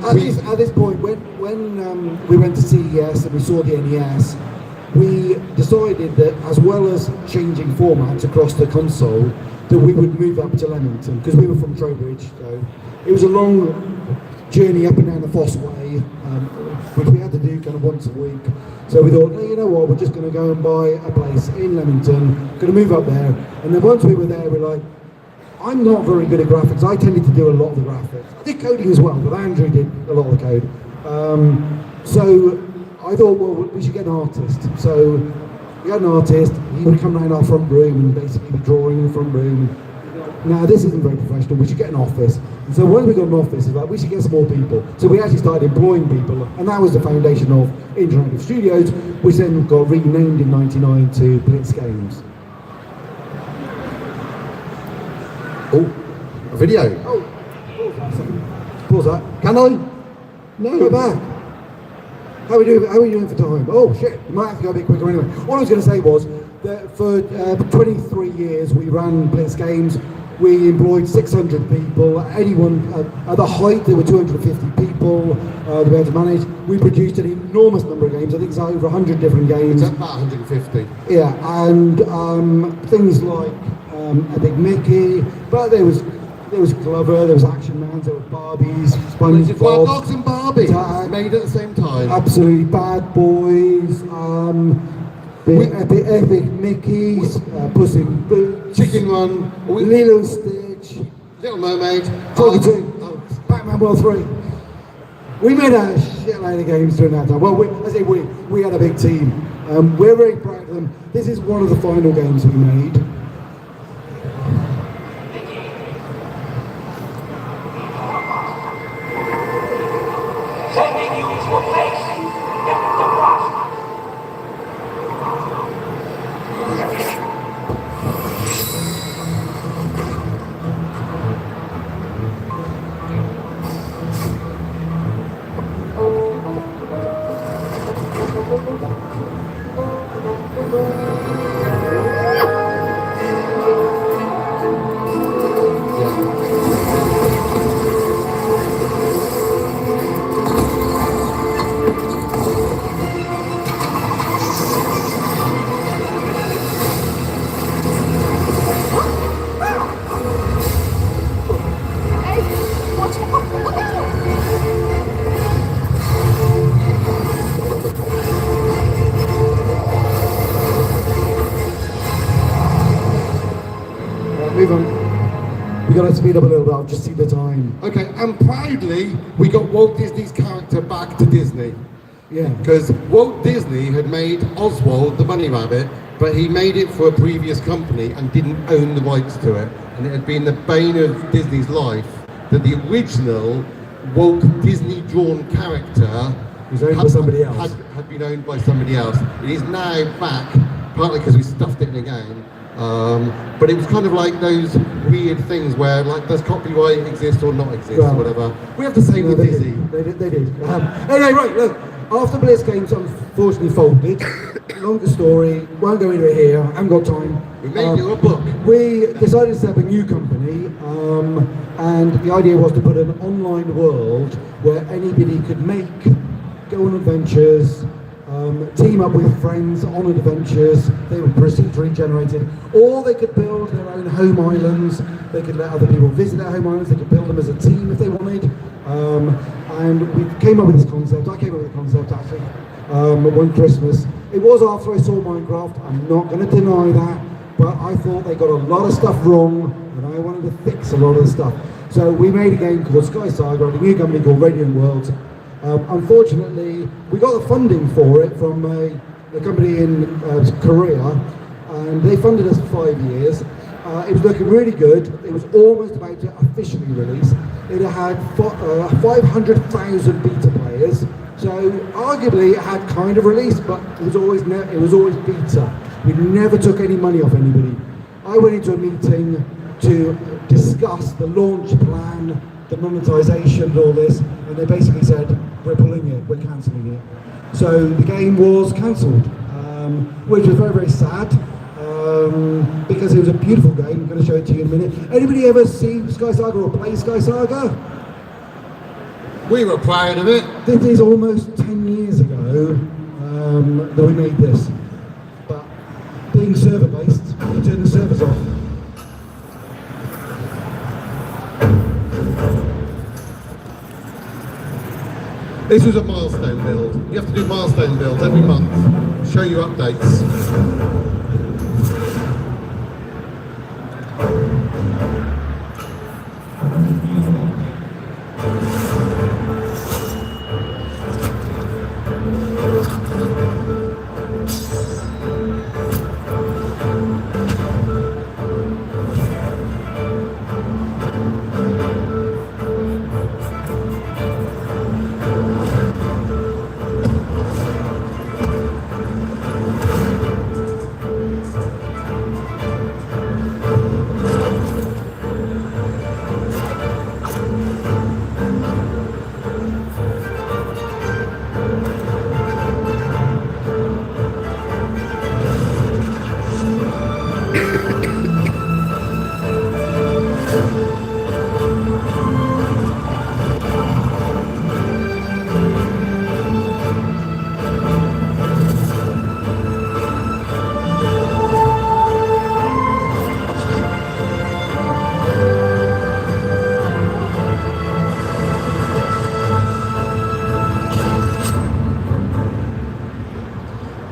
At this point, when we went to CES and we saw the NES, we decided that as well as changing formats across the console, that we would move up to Leamington, because we were from Trowbridge. So it was a long journey up and down the Foss Way, which we had to do kind of once a week. So we thought, hey, you know what, we're just going to go and buy a place in Leamington, going to move up there. And then once we were there, we're like, I'm not very good at graphics. I tended to do a lot of the graphics. I did coding as well, but Andrew did a lot of the code. So I thought, well, we should get an artist. So we had an artist. He would come around our front room and basically be drawing in the front room. Now, this isn't very professional. We should get an office. And so once we got an office, it's like, we should get some more people. So we actually started employing people, and that was the foundation of Interactive Studios, which then got renamed in '99 to Blitz Games. oh, a video. Oh, pause that. Can I? No, we're back. How are we doing for time? Oh shit, we might have to go a bit quicker anyway. What I was going to say was that for 23 years we ran Blitz Games. We employed 600 people. Anyone at the height, there were 250 people that we had to manage. We produced an enormous number of games. I think it's over 100 different games. It's about 150. Yeah, and things like Epic Mickey, but there was Glover, there was Action Man, there were Barbies, SpongeBob, Dogs and Barbie Tag. made at the same time. absolutely Bad Boys, the Epic Mickeys, Puss in Boots, Chicken Run, Lilo and Stitch, Little Mermaid, Froggy 2, Batman World 3. We made a shitload of games during that time. Well, we had a big team. We're very proud of them. This is one of the final games we made. Sending you into a place that the process. Move on. We got to speed up a little bit. I'll just see the time. Okay, and proudly we got Walt Disney's character back to Disney. Yeah. Because Walt Disney had made Oswald the Bunny Rabbit but he made it for a previous company and didn't own the rights to it. And it had been the bane of Disney's life that the original Walt Disney drawn character Was owned by somebody else. had been owned by somebody else. It is now back, partly because we stuffed it in a game. But it was kind of like those weird things where, like, does copyright exist or not exist, Well, or whatever. We have the same with they Disney. did. They did. Anyway, right, look. After Blitz Games unfortunately folded, longer story, won't go into it here, I haven't got time. We made you a book. We decided to set up a new company, and the idea was to put an online world where anybody could go on adventures, team up with friends on adventures. They were procedurally generated, or they could build their own home islands. They could let other people visit their home islands. They could build them as a team if they wanted. And we came up with this concept. I came up with the concept actually one Christmas. It was after I saw Minecraft. I'm not going to deny that, but I thought they got a lot of stuff wrong, and I wanted to fix a lot of the stuff. So we made a game called Sky Saga, and a new company called Radiant Worlds. Unfortunately, we got the funding for it from a company in Korea, and they funded us for 5 years. It was looking really good. It was almost about to officially release. It had 500,000 beta players, so arguably it had kind of released, but it was always beta. We never took any money off anybody. I went into a meeting to discuss the launch plan, the monetization and all this, and they basically said, we're pulling it, we're cancelling it. So the game was cancelled, which was very, very sad, because it was a beautiful game. I'm going to show it to you in a minute. Anybody ever see Sky Saga or play Sky Saga? We were proud of it. This is almost 10 years ago that we made this. But being server-based, we turned the servers off. This was a milestone build. You have to do milestone builds every month, show you updates.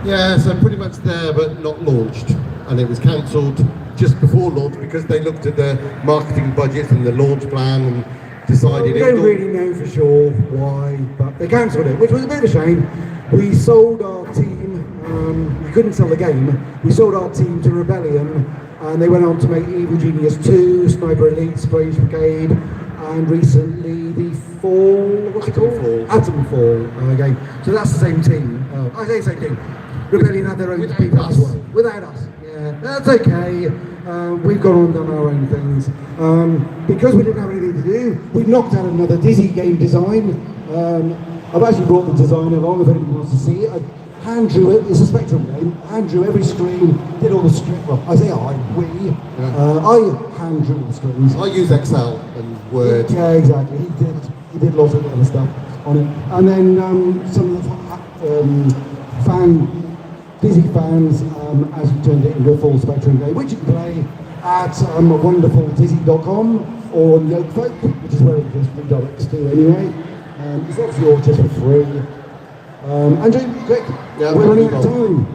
Yeah, so pretty much there, but not launched. And it was cancelled just before launch because they looked at the marketing budget and the launch plan and decided We don't really know for sure why, but they cancelled it, which was a bit of a shame. We sold our team, we couldn't sell the game, we sold our team to Rebellion, and they went on to make Evil Genius 2, Sniper Elite, Strange Brigade, and recently the Fall, what's it called? Atom Fall game. So that's the same team. I say same team. Rebellion had their own people as well. Without us. Yeah, that's okay. We've gone on and done our own things. Because we didn't have anything to do, we knocked out another Dizzy game design. I've actually brought the design along if anybody wants to see it. I hand drew it. It's a Spectrum game. Hand drew every screen, did all the script. Well, I say we. I hand drew the screens. I use Excel and Word. Yeah, exactly. He did lots of other stuff on it. And then some of the Dizzy fans actually turned it into a full Spectrum game, which you can play at wonderfuldizzy.com or on Yokefolk, which is where it just redirects to anyway. It's obviously all just for free. Andrew, quick, Yeah, we're running out of time.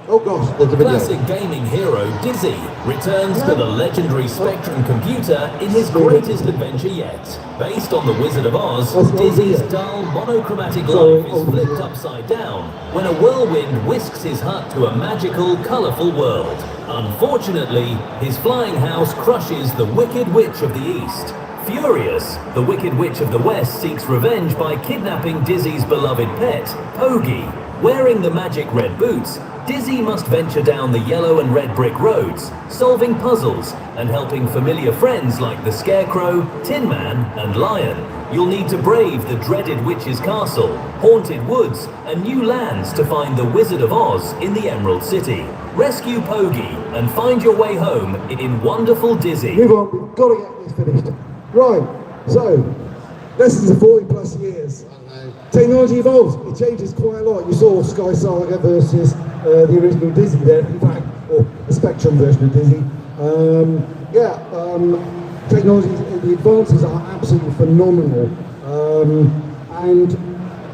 Oh gosh, there's a video. Classic gaming hero Dizzy returns to the legendary Spectrum computer in his greatest adventure yet. Based on The Wizard of Oz, Dizzy's dull, monochromatic life is flipped upside down when a whirlwind whisks his hut to a magical, colourful world. Unfortunately, his flying house crushes the Wicked Witch of the East. Furious, the Wicked Witch of the West seeks revenge by kidnapping Dizzy's beloved pet, Pogi. Wearing the magic red boots, Dizzy must venture down the yellow and red brick roads, solving puzzles and helping familiar friends like the Scarecrow, Tin Man, and Lion. You'll need to brave the dreaded witch's castle, haunted woods, and new lands to find the Wizard of Oz in the Emerald City. Rescue Pogi and find your way home in wonderful Dizzy. Move on, we've got to get this finished. Right, so, lessons of 40 plus years. Technology evolves, it changes quite a lot. You saw Sky Saga versus the original Dizzy there, in fact, or the Spectrum version of Dizzy. Technology, the advances are absolutely phenomenal. And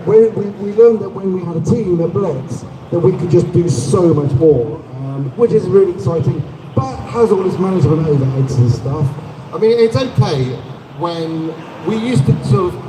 we learned that when we had a team at Blitz, that we could just do so much more, which is really exciting, but has all this management overheads and stuff. I mean, it's okay when we used to sort of,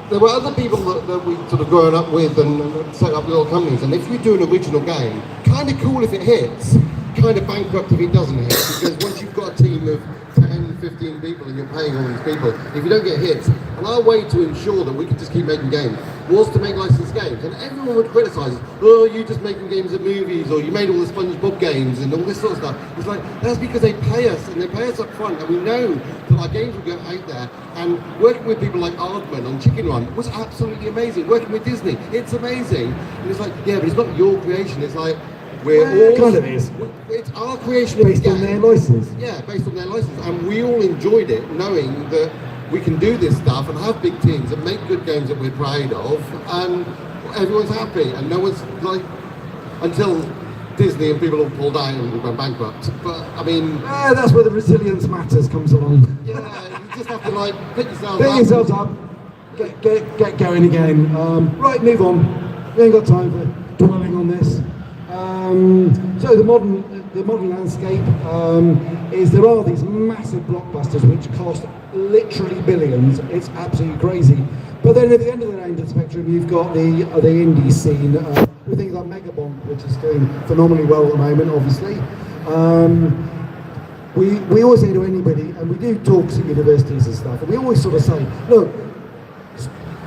there were other people that we sort of grown up with and set up little companies, and if you do an original game, kind of cool if it hits, kind of bankrupt if it doesn't hit, because once you've got a team of 10, 15 people and you're paying all these people, if you don't get hits, and our way to ensure that we could just keep making games was to make licensed games, and everyone would criticise, oh, you're just making games of movies, or you made all the SpongeBob games and all this sort of stuff. It's like, that's because they pay us, and they pay us up front, and we know that our games will go out there, and working with people like Aardman on Chicken Run was absolutely amazing. Working with Disney, it's amazing. And it's like, yeah, but it's not your creation, it's like, we're all, kind of is. It's our creation Based on their license. Yeah, based on their license, and we all enjoyed it, knowing that we can do this stuff and have big teams and make good games that we're proud of, and everyone's happy, and no one's like, until Disney and people all pulled out and went bankrupt. But I mean, That's where the resilience matters comes along. yeah, you just have to like pick yourself Pick up. yourselves up, get going again. Right, move on. We ain't got time for dwelling on this. So the modern landscape is there are these massive blockbusters which cost literally billions. It's absolutely crazy. But then at the end of the range of the spectrum, you've got the indie scene with things like Megabomb, which is doing phenomenally well at the moment, obviously. We always say to anybody, and we do talks at universities and stuff, and we always sort of say, look,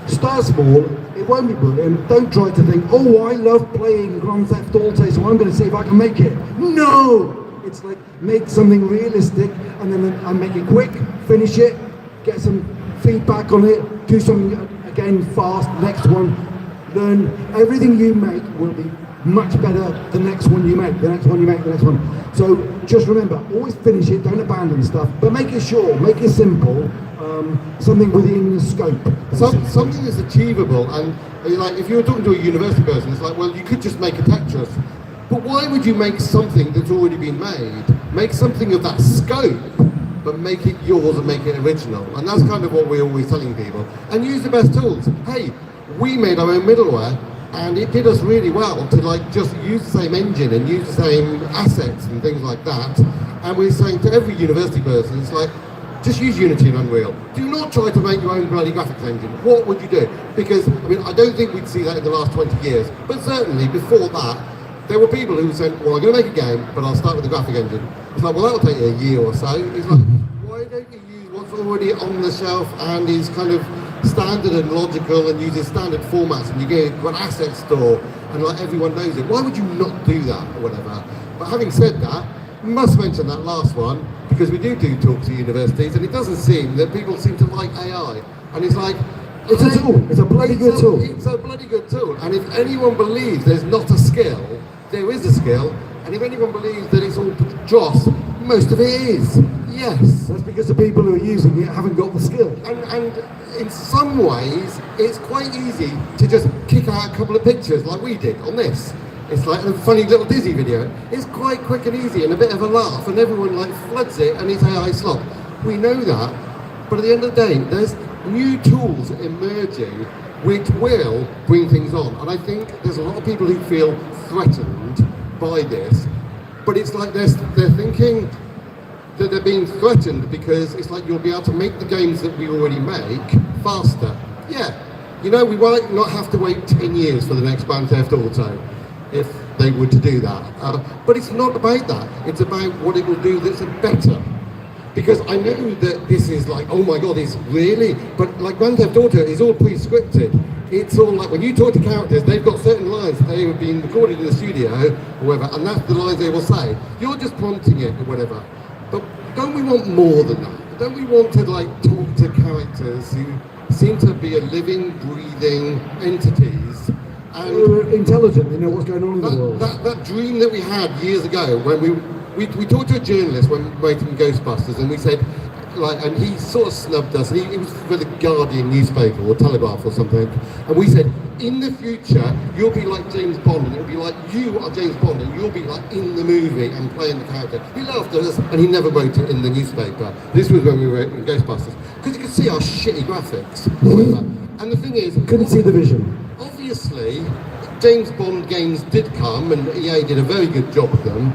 start small, it won't be brilliant. Don't try to think, oh, I love playing Grand Theft Auto, so I'm going to see if I can make it. No! It's like, make something realistic, and then I make it quick, finish it, get some feedback on it, do something again fast, next one. Learn everything you make will be much better the next one you make, the next one you make, the next one. So just remember, always finish it, don't abandon stuff, but make it short, make it simple, something within the scope. Something that's achievable, and like if you were talking to a university person, it's like, well, you could just make a Tetris, but why would you make something that's already been made? Make something of that scope, but make it yours and make it original. And that's kind of what we're always telling people. And use the best tools. Hey, we made our own middleware, and it did us really well to like just use the same engine and use the same assets and things like that. And we're saying to every university person, it's like, just use Unity and Unreal. Do not try to make your own bloody graphics engine. What would you do? Because, I mean, I don't think we'd see that in the last 20 years, but certainly before that, there were people who said, well, I'm going to make a game, but I'll start with the graphic engine. It's like, well, that'll take you a year or so. It's like, why don't you use what's already on the shelf and is kind of standard and logical and uses standard formats, and you get an asset store and like everyone knows it? Why would you not do that or whatever? But having said that, must mention that last one, because we do talks at universities, and it doesn't seem that people seem to like AI. And it's like, it's a tool, it's a bloody good tool. It's a bloody good tool. And if anyone believes there's not a skill, there is a skill. And if anyone believes that it's all dross, most of it is. Yes. That's because the people who are using it haven't got the skill. And in some ways, it's quite easy to just kick out a couple of pictures like we did on this. It's like a funny little Dizzy video. It's quite quick and easy and a bit of a laugh, and everyone like floods it and it's AI slop. We know that, but at the end of the day, there's new tools emerging which will bring things on. And I think there's a lot of people who feel threatened buy this, but it's like they're thinking that they're being threatened because it's like you'll be able to make the games that we already make faster. Yeah, you know, we might not have to wait 10 years for the next Grand Theft Auto if they were to do that. But it's not about that. It's about what it will do that's better. Because I know that this is like, oh my God, it's really, but like Grand Theft Auto is all pre-scripted. It's all like, when you talk to characters, they've got certain lines that they have been recorded in the studio or whatever, and that's the lines they will say. You're just prompting it or whatever. But don't we want more than that? Don't we want to like talk to characters who seem to be a living, breathing entities? And We're intelligent, they know what's going on in the world. that dream that we had years ago when we talked to a journalist when making Ghostbusters, and we said, like, and he sort of snubbed us, and he was for the Guardian newspaper or Telegraph or something, and we said, in the future, you'll be like James Bond, and it'll be like you are James Bond, and you'll be like in the movie and playing the character. He laughed at us, and he never wrote it in the newspaper. This was when we were in Ghostbusters, because you could see our shitty graphics. And the thing is, Couldn't see the vision. obviously, James Bond games did come, and EA did a very good job of them,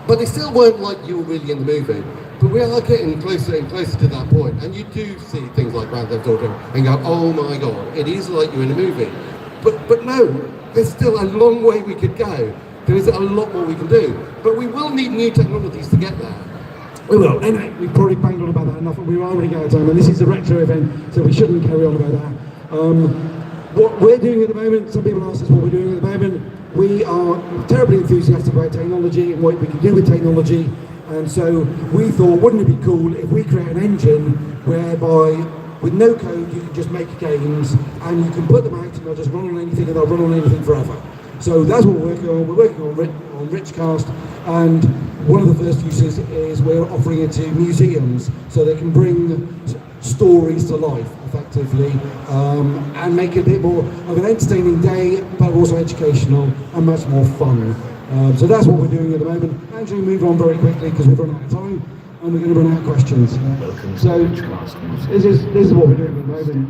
but they still weren't like you were really in the movie. But we are getting closer and closer to that point, and you do see things like Grand Theft Auto and go, oh my God, it is like you're in a movie. But no, there's still a long way we could go. There is a lot more we can do. But we will need new technologies to get there. We will. Anyway, we've probably banged on about that enough, and we are running out of time, and this is a retro event, so we shouldn't carry on about that. What we're doing at the moment, some people ask us what we're doing at the moment. We are terribly enthusiastic about technology and what we can do with technology, and so we thought, wouldn't it be cool if we create an engine whereby, with no code, you can just make games, and you can put them out and they'll just run on anything, and they'll run on anything forever. So that's what we're working on. We're working on Richcast, and one of the first uses is we're offering it to museums so they can bring stories to life effectively, and make it a bit more of an entertaining day, but also educational and much more fun. So that's what we're doing at the moment. Actually, move on very quickly because we've run out of time and we're going to run out of questions. So this is what we're doing at the moment.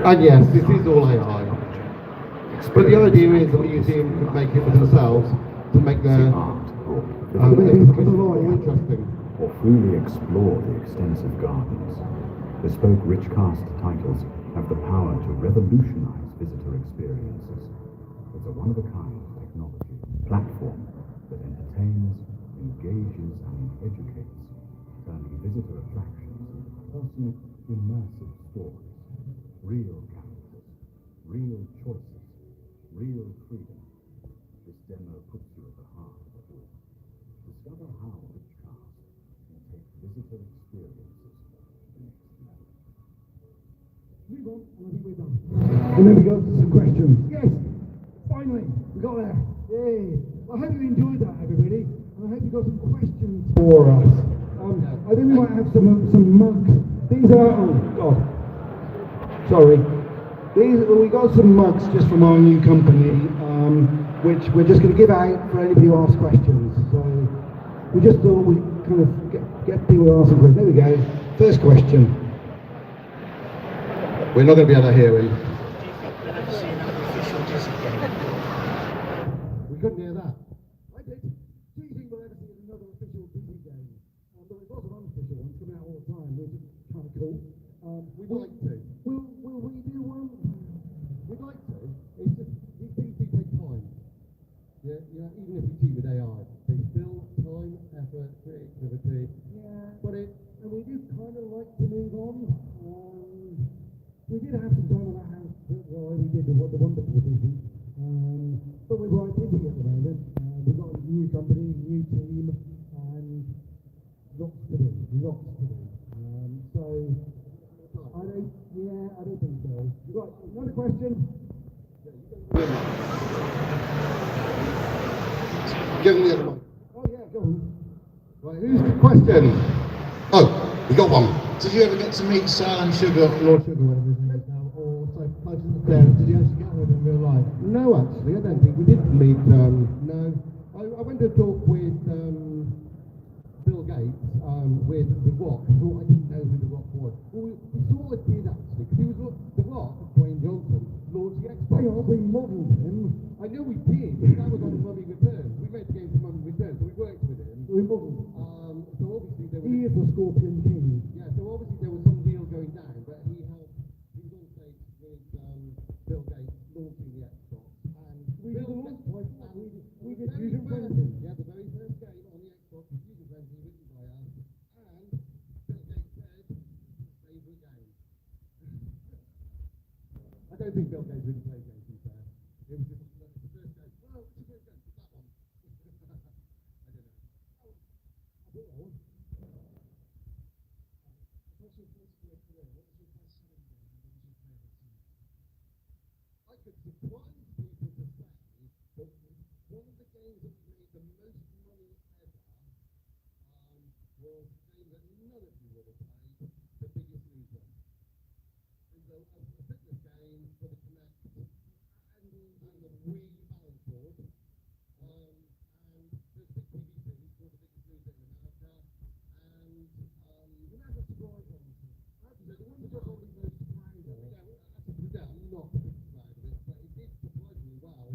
And yes, this is all AI. But the idea is that the museum could make it for themselves to make their interesting. Or freely explore the extensive gardens. Bespoke Richcast titles have the power to revolutionize visitor experiences. It's a one-of-a-kind technology platform that entertains, engages, and educates, turning visitor attractions into personal, immersive stories. Real characters, real choices, real freedom. This demo puts you at the heart of it all. Discover how Richcast can take visitor experiences to the next level. Move on, and I think we're done. And then we go to some questions. Yes, finally, we got there. Yay. I hope you enjoyed that, everybody. And I hope you got some questions for us. I think we might have some mugs. These are, oh God, sorry. We got some mugs just from our new company, which we're just going to give out for anybody who asks questions. So we just thought we'd kind of get people to ask some questions. There we go. First question. We're not going to be able to hear him. We couldn't hear that. I did. Do you think we'll ever see another official Disney game? But we've got some unofficial ones coming out all the time, which is kind of cool. We'd like to. Will we do one? We'd like to. It's just, these things do take time. Yeah, even if you cheat with AI, they still time, effort, creativity. Yeah. But And we do kind of like to move on. We did have some time on our hands while we did the wonderful Disney. But we're quite busy at the moment. We've got a new company, new team, and lots to do. So, I don't think so. You got another question? give them the other mic. Oh yeah, go on. Right, who's the question? Oh, we got one. Did you ever get to meet Silent Sugar, Lord Sugar, whatever his name is now, or Sergeant Blair? Did you actually get with him in real life? No, actually, I don't think we did meet. No, I went to talk with Bill Gates with The Rock. I thought I didn't know who The Rock was. Well, we sort of did actually, because he was The Rock. hang on, we modelled him. I know we did. That was on Mummy Returns. We made the game for Mummy Returns, so we worked with him. We modelled. So obviously there was. He is the Scorpion King. Yeah, so obviously there was some deal going down, but he was on stage with Bill Gates launching the Xbox. And We did Bill a Gates- launch point. We did very Fusion first- Frenzy. Yeah, the very first game on the Xbox was Fusion Frenzy written by us. And Bill Gates said, favourite game. I don't think Bill Gates really played games, to be fair. It was just the first game. Oh, it's the first game. That one. I don't know. I could surprise people to say that one of the games that made the most money ever was a game that none of you would have played, The Biggest Loser. It's a fitness game for the Kinect and the Wii balance board. And there's a big TV series called The Biggest Loser in America. And that's a surprise one. The one that got all the most proud of, I'm not particularly proud of it, but it did surprise me well.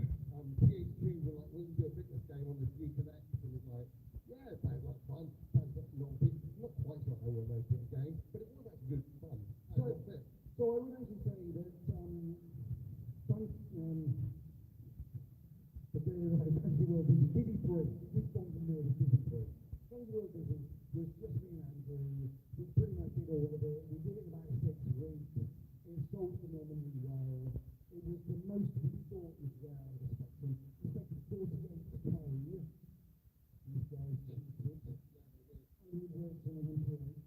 PHP were like, when you do a fitness game on the Wii Connect, and it's like, yeah, it sounds like fun. Sounds like not quite sure how we're making a game, but it was actually good fun. So I would actually say that Dizzy 3, which one's the name of Dizzy 3? Songs World Dizzy was just me and Andrew. We pretty much did all of it. We did it in about 6 weeks. It sold phenomenally well. It was the most we thought was there out of the spectrum. We spent 48K. These guys cheated. And it worked on an improvement.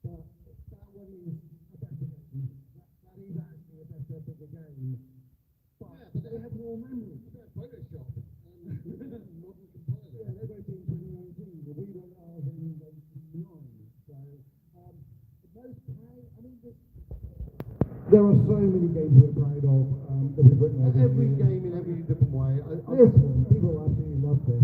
But that one is a better game. That is actually a better, bigger game. But they have more memory. Photoshop and modern compiler. Yeah, they went in 2019, but we went ours in 89. So, most proud, I mean, there are so many games we're proud of that we've written over Every the years. game in every different way. This one, people absolutely love this.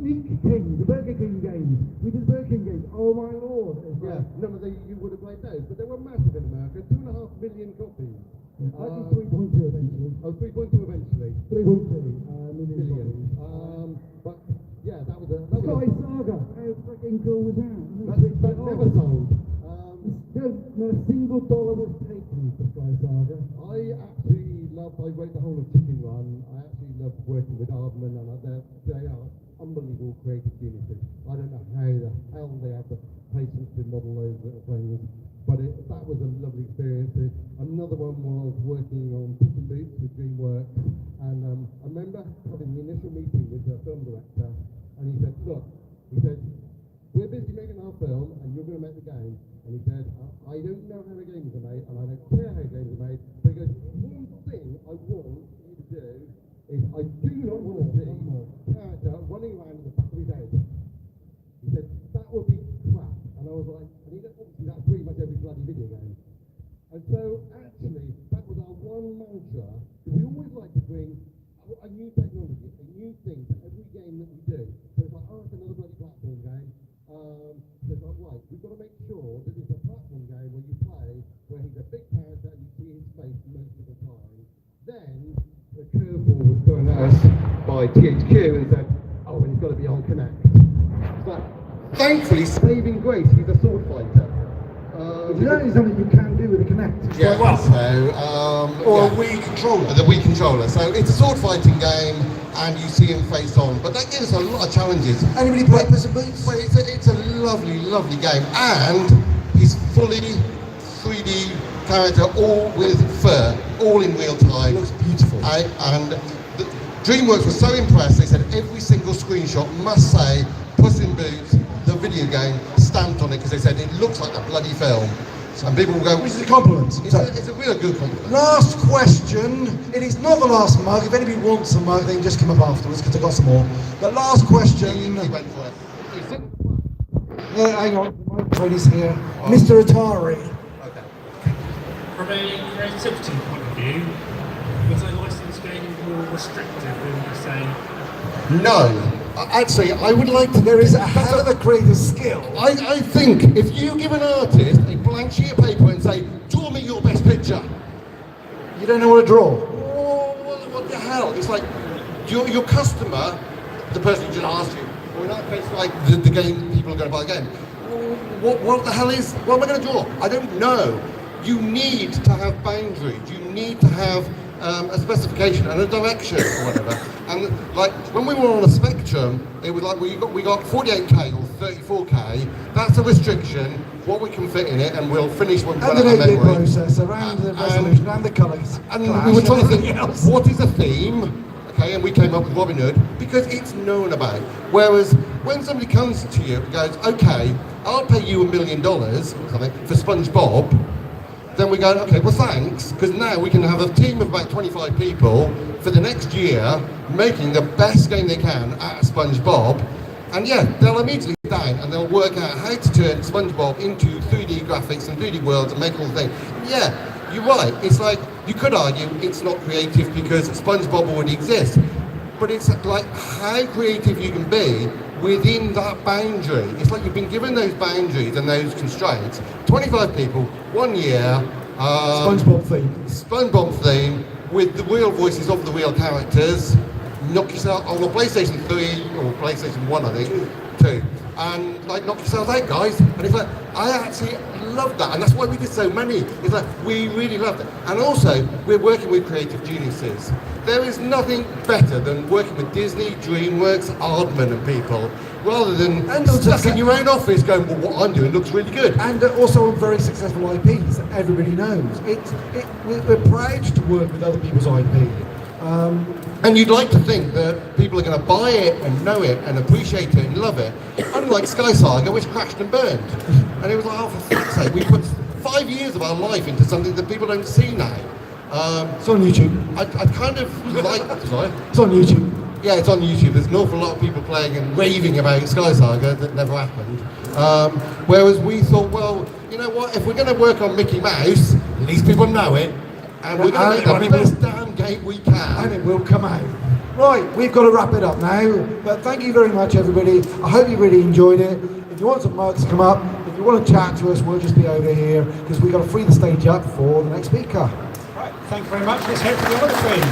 Sneak King, the Burger King games. We did Burger King games. Oh my lord. It's Yeah, like, none of you would have played those, but they were massive in America. 2.5 million copies. I did 3.2 eventually. Oh, 3.2 eventually. 3.2 million. Million. But yeah, that was a. That Sky was a Saga. How freaking cool was that? that never sold. Not a single dollar was taken for Sky Saga. I wrote the whole of Chicken Run. I actually loved working with Aardman, and they are unbelievable creative unity. I don't know how the hell they have the patience to model those little things, but that was a lovely experience. Another one was working on Puss in Boots with DreamWorks, and I remember having the initial meeting with the film director, and he said, look, we're busy making our film, and you're going to make the game. And he said, I don't know how the games are made, and I don't care how games are made. But he goes, one thing I want you to do is I do not want to see a character running around in the back of his head. He said, that would be crap. And I was like, and he said, obviously that's pretty much every bloody video game. And so actually, that was our one mantra. We always like to bring a new technology, a new thing to every game that we do. So it's like, oh, it's another bloody platform game. So it's like, right, we've got to make sure that it's a platform game where you play, where he's a big character and you see his face most of the time. Then the curveball was thrown at us by THQ and said, oh, and he's got to be on Kinect. But thankfully, saving grace, he's a sword fighter. That is something you can do with a Kinect. Yeah, or a Wii controller. The Wii controller. So it's a sword fighting game, and you see him face on. But that gives us a lot of challenges. Anybody play Puss in Boots? Well, it's a lovely, lovely game, and he's fully 3D character, all with fur, all in real time. It looks beautiful. And DreamWorks was so impressed. They said every single screenshot must say Puss in Boots, the video game, stamped on it, because they said it looks like a bloody film. And people will go, Which is a compliment. it's a real good compliment. Last question. It is not the last mug. If anybody wants a mug, they can just come up afterwards because I've got some more. But last question. He went for it. Is it? Hang on. The microphone is here. Mr. Atari. Okay. From a creativity point of view, was a licensed game more restrictive than, say, No. Actually, I would like to. There is a hell of a creative skill. I think if you give an artist a blank sheet of paper and say, draw me your best picture, You don't know what to draw. What the hell? It's like your customer, the person who just asked you, or in our case, like the game people are going to buy the game. What the hell is? What am I going to draw? I don't know. You need to have boundaries. You need to have a specification and a direction or whatever. And like when we were on a Spectrum, it was like we got 48K or 34K. That's a restriction. What we can fit in it, and we'll finish when And the 8-bit processor, and the resolution, and the colours. And we were trying to think, what is a theme? Okay, and we came up with Robin Hood because it's known about. Whereas when somebody comes to you and goes, okay, I'll pay you $1 million or something for SpongeBob, then we go, okay, well thanks, because now we can have a team of about 25 people for the next year making the best game they can at SpongeBob. And yeah, they'll immediately sit down and they'll work out how to turn SpongeBob into 3D graphics and 3D worlds and make all the things. Yeah, you're right. It's like, you could argue it's not creative because SpongeBob already exists. But it's like how creative you can be within that boundary. It's like you've been given those boundaries and those constraints. 25 people, 1 year. SpongeBob theme with the real voices of the real characters. Knock yourself on a PlayStation 3 or PlayStation 1, I think, 2. And like, knock yourselves out, guys. And it's like, I actually love that. And that's why we did so many. It's like, we really loved it. And also, we're working with creative geniuses. There is nothing better than working with Disney, DreamWorks, Aardman and people, rather than stuck in your own office going, well, what I'm doing looks really good. And also very successful IPs that everybody knows. We're proud to work with other people's IP. And you'd like to think that people are going to buy it and know it and appreciate it and love it, unlike Sky Saga, which crashed and burned. And it was like, oh, for fuck's sake, we put 5 years of our life into something that people don't see now. It's on YouTube. I kind of like... Sorry? It's on YouTube. Yeah, it's on YouTube. There's an awful lot of people playing and raving about Sky Saga that never happened. Whereas we thought, well, you know what, if we're going to work on Mickey Mouse, at least people know it, and we're going to make the best damn game we can. And it will come out. Right, we've got to wrap it up now. But thank you very much, everybody. I hope you really enjoyed it. If you want some mugs, come up. If you want to chat to us, we'll just be over here because we've got to free the stage up for the next speaker. Right, thank you very much. Let's hear from the other team.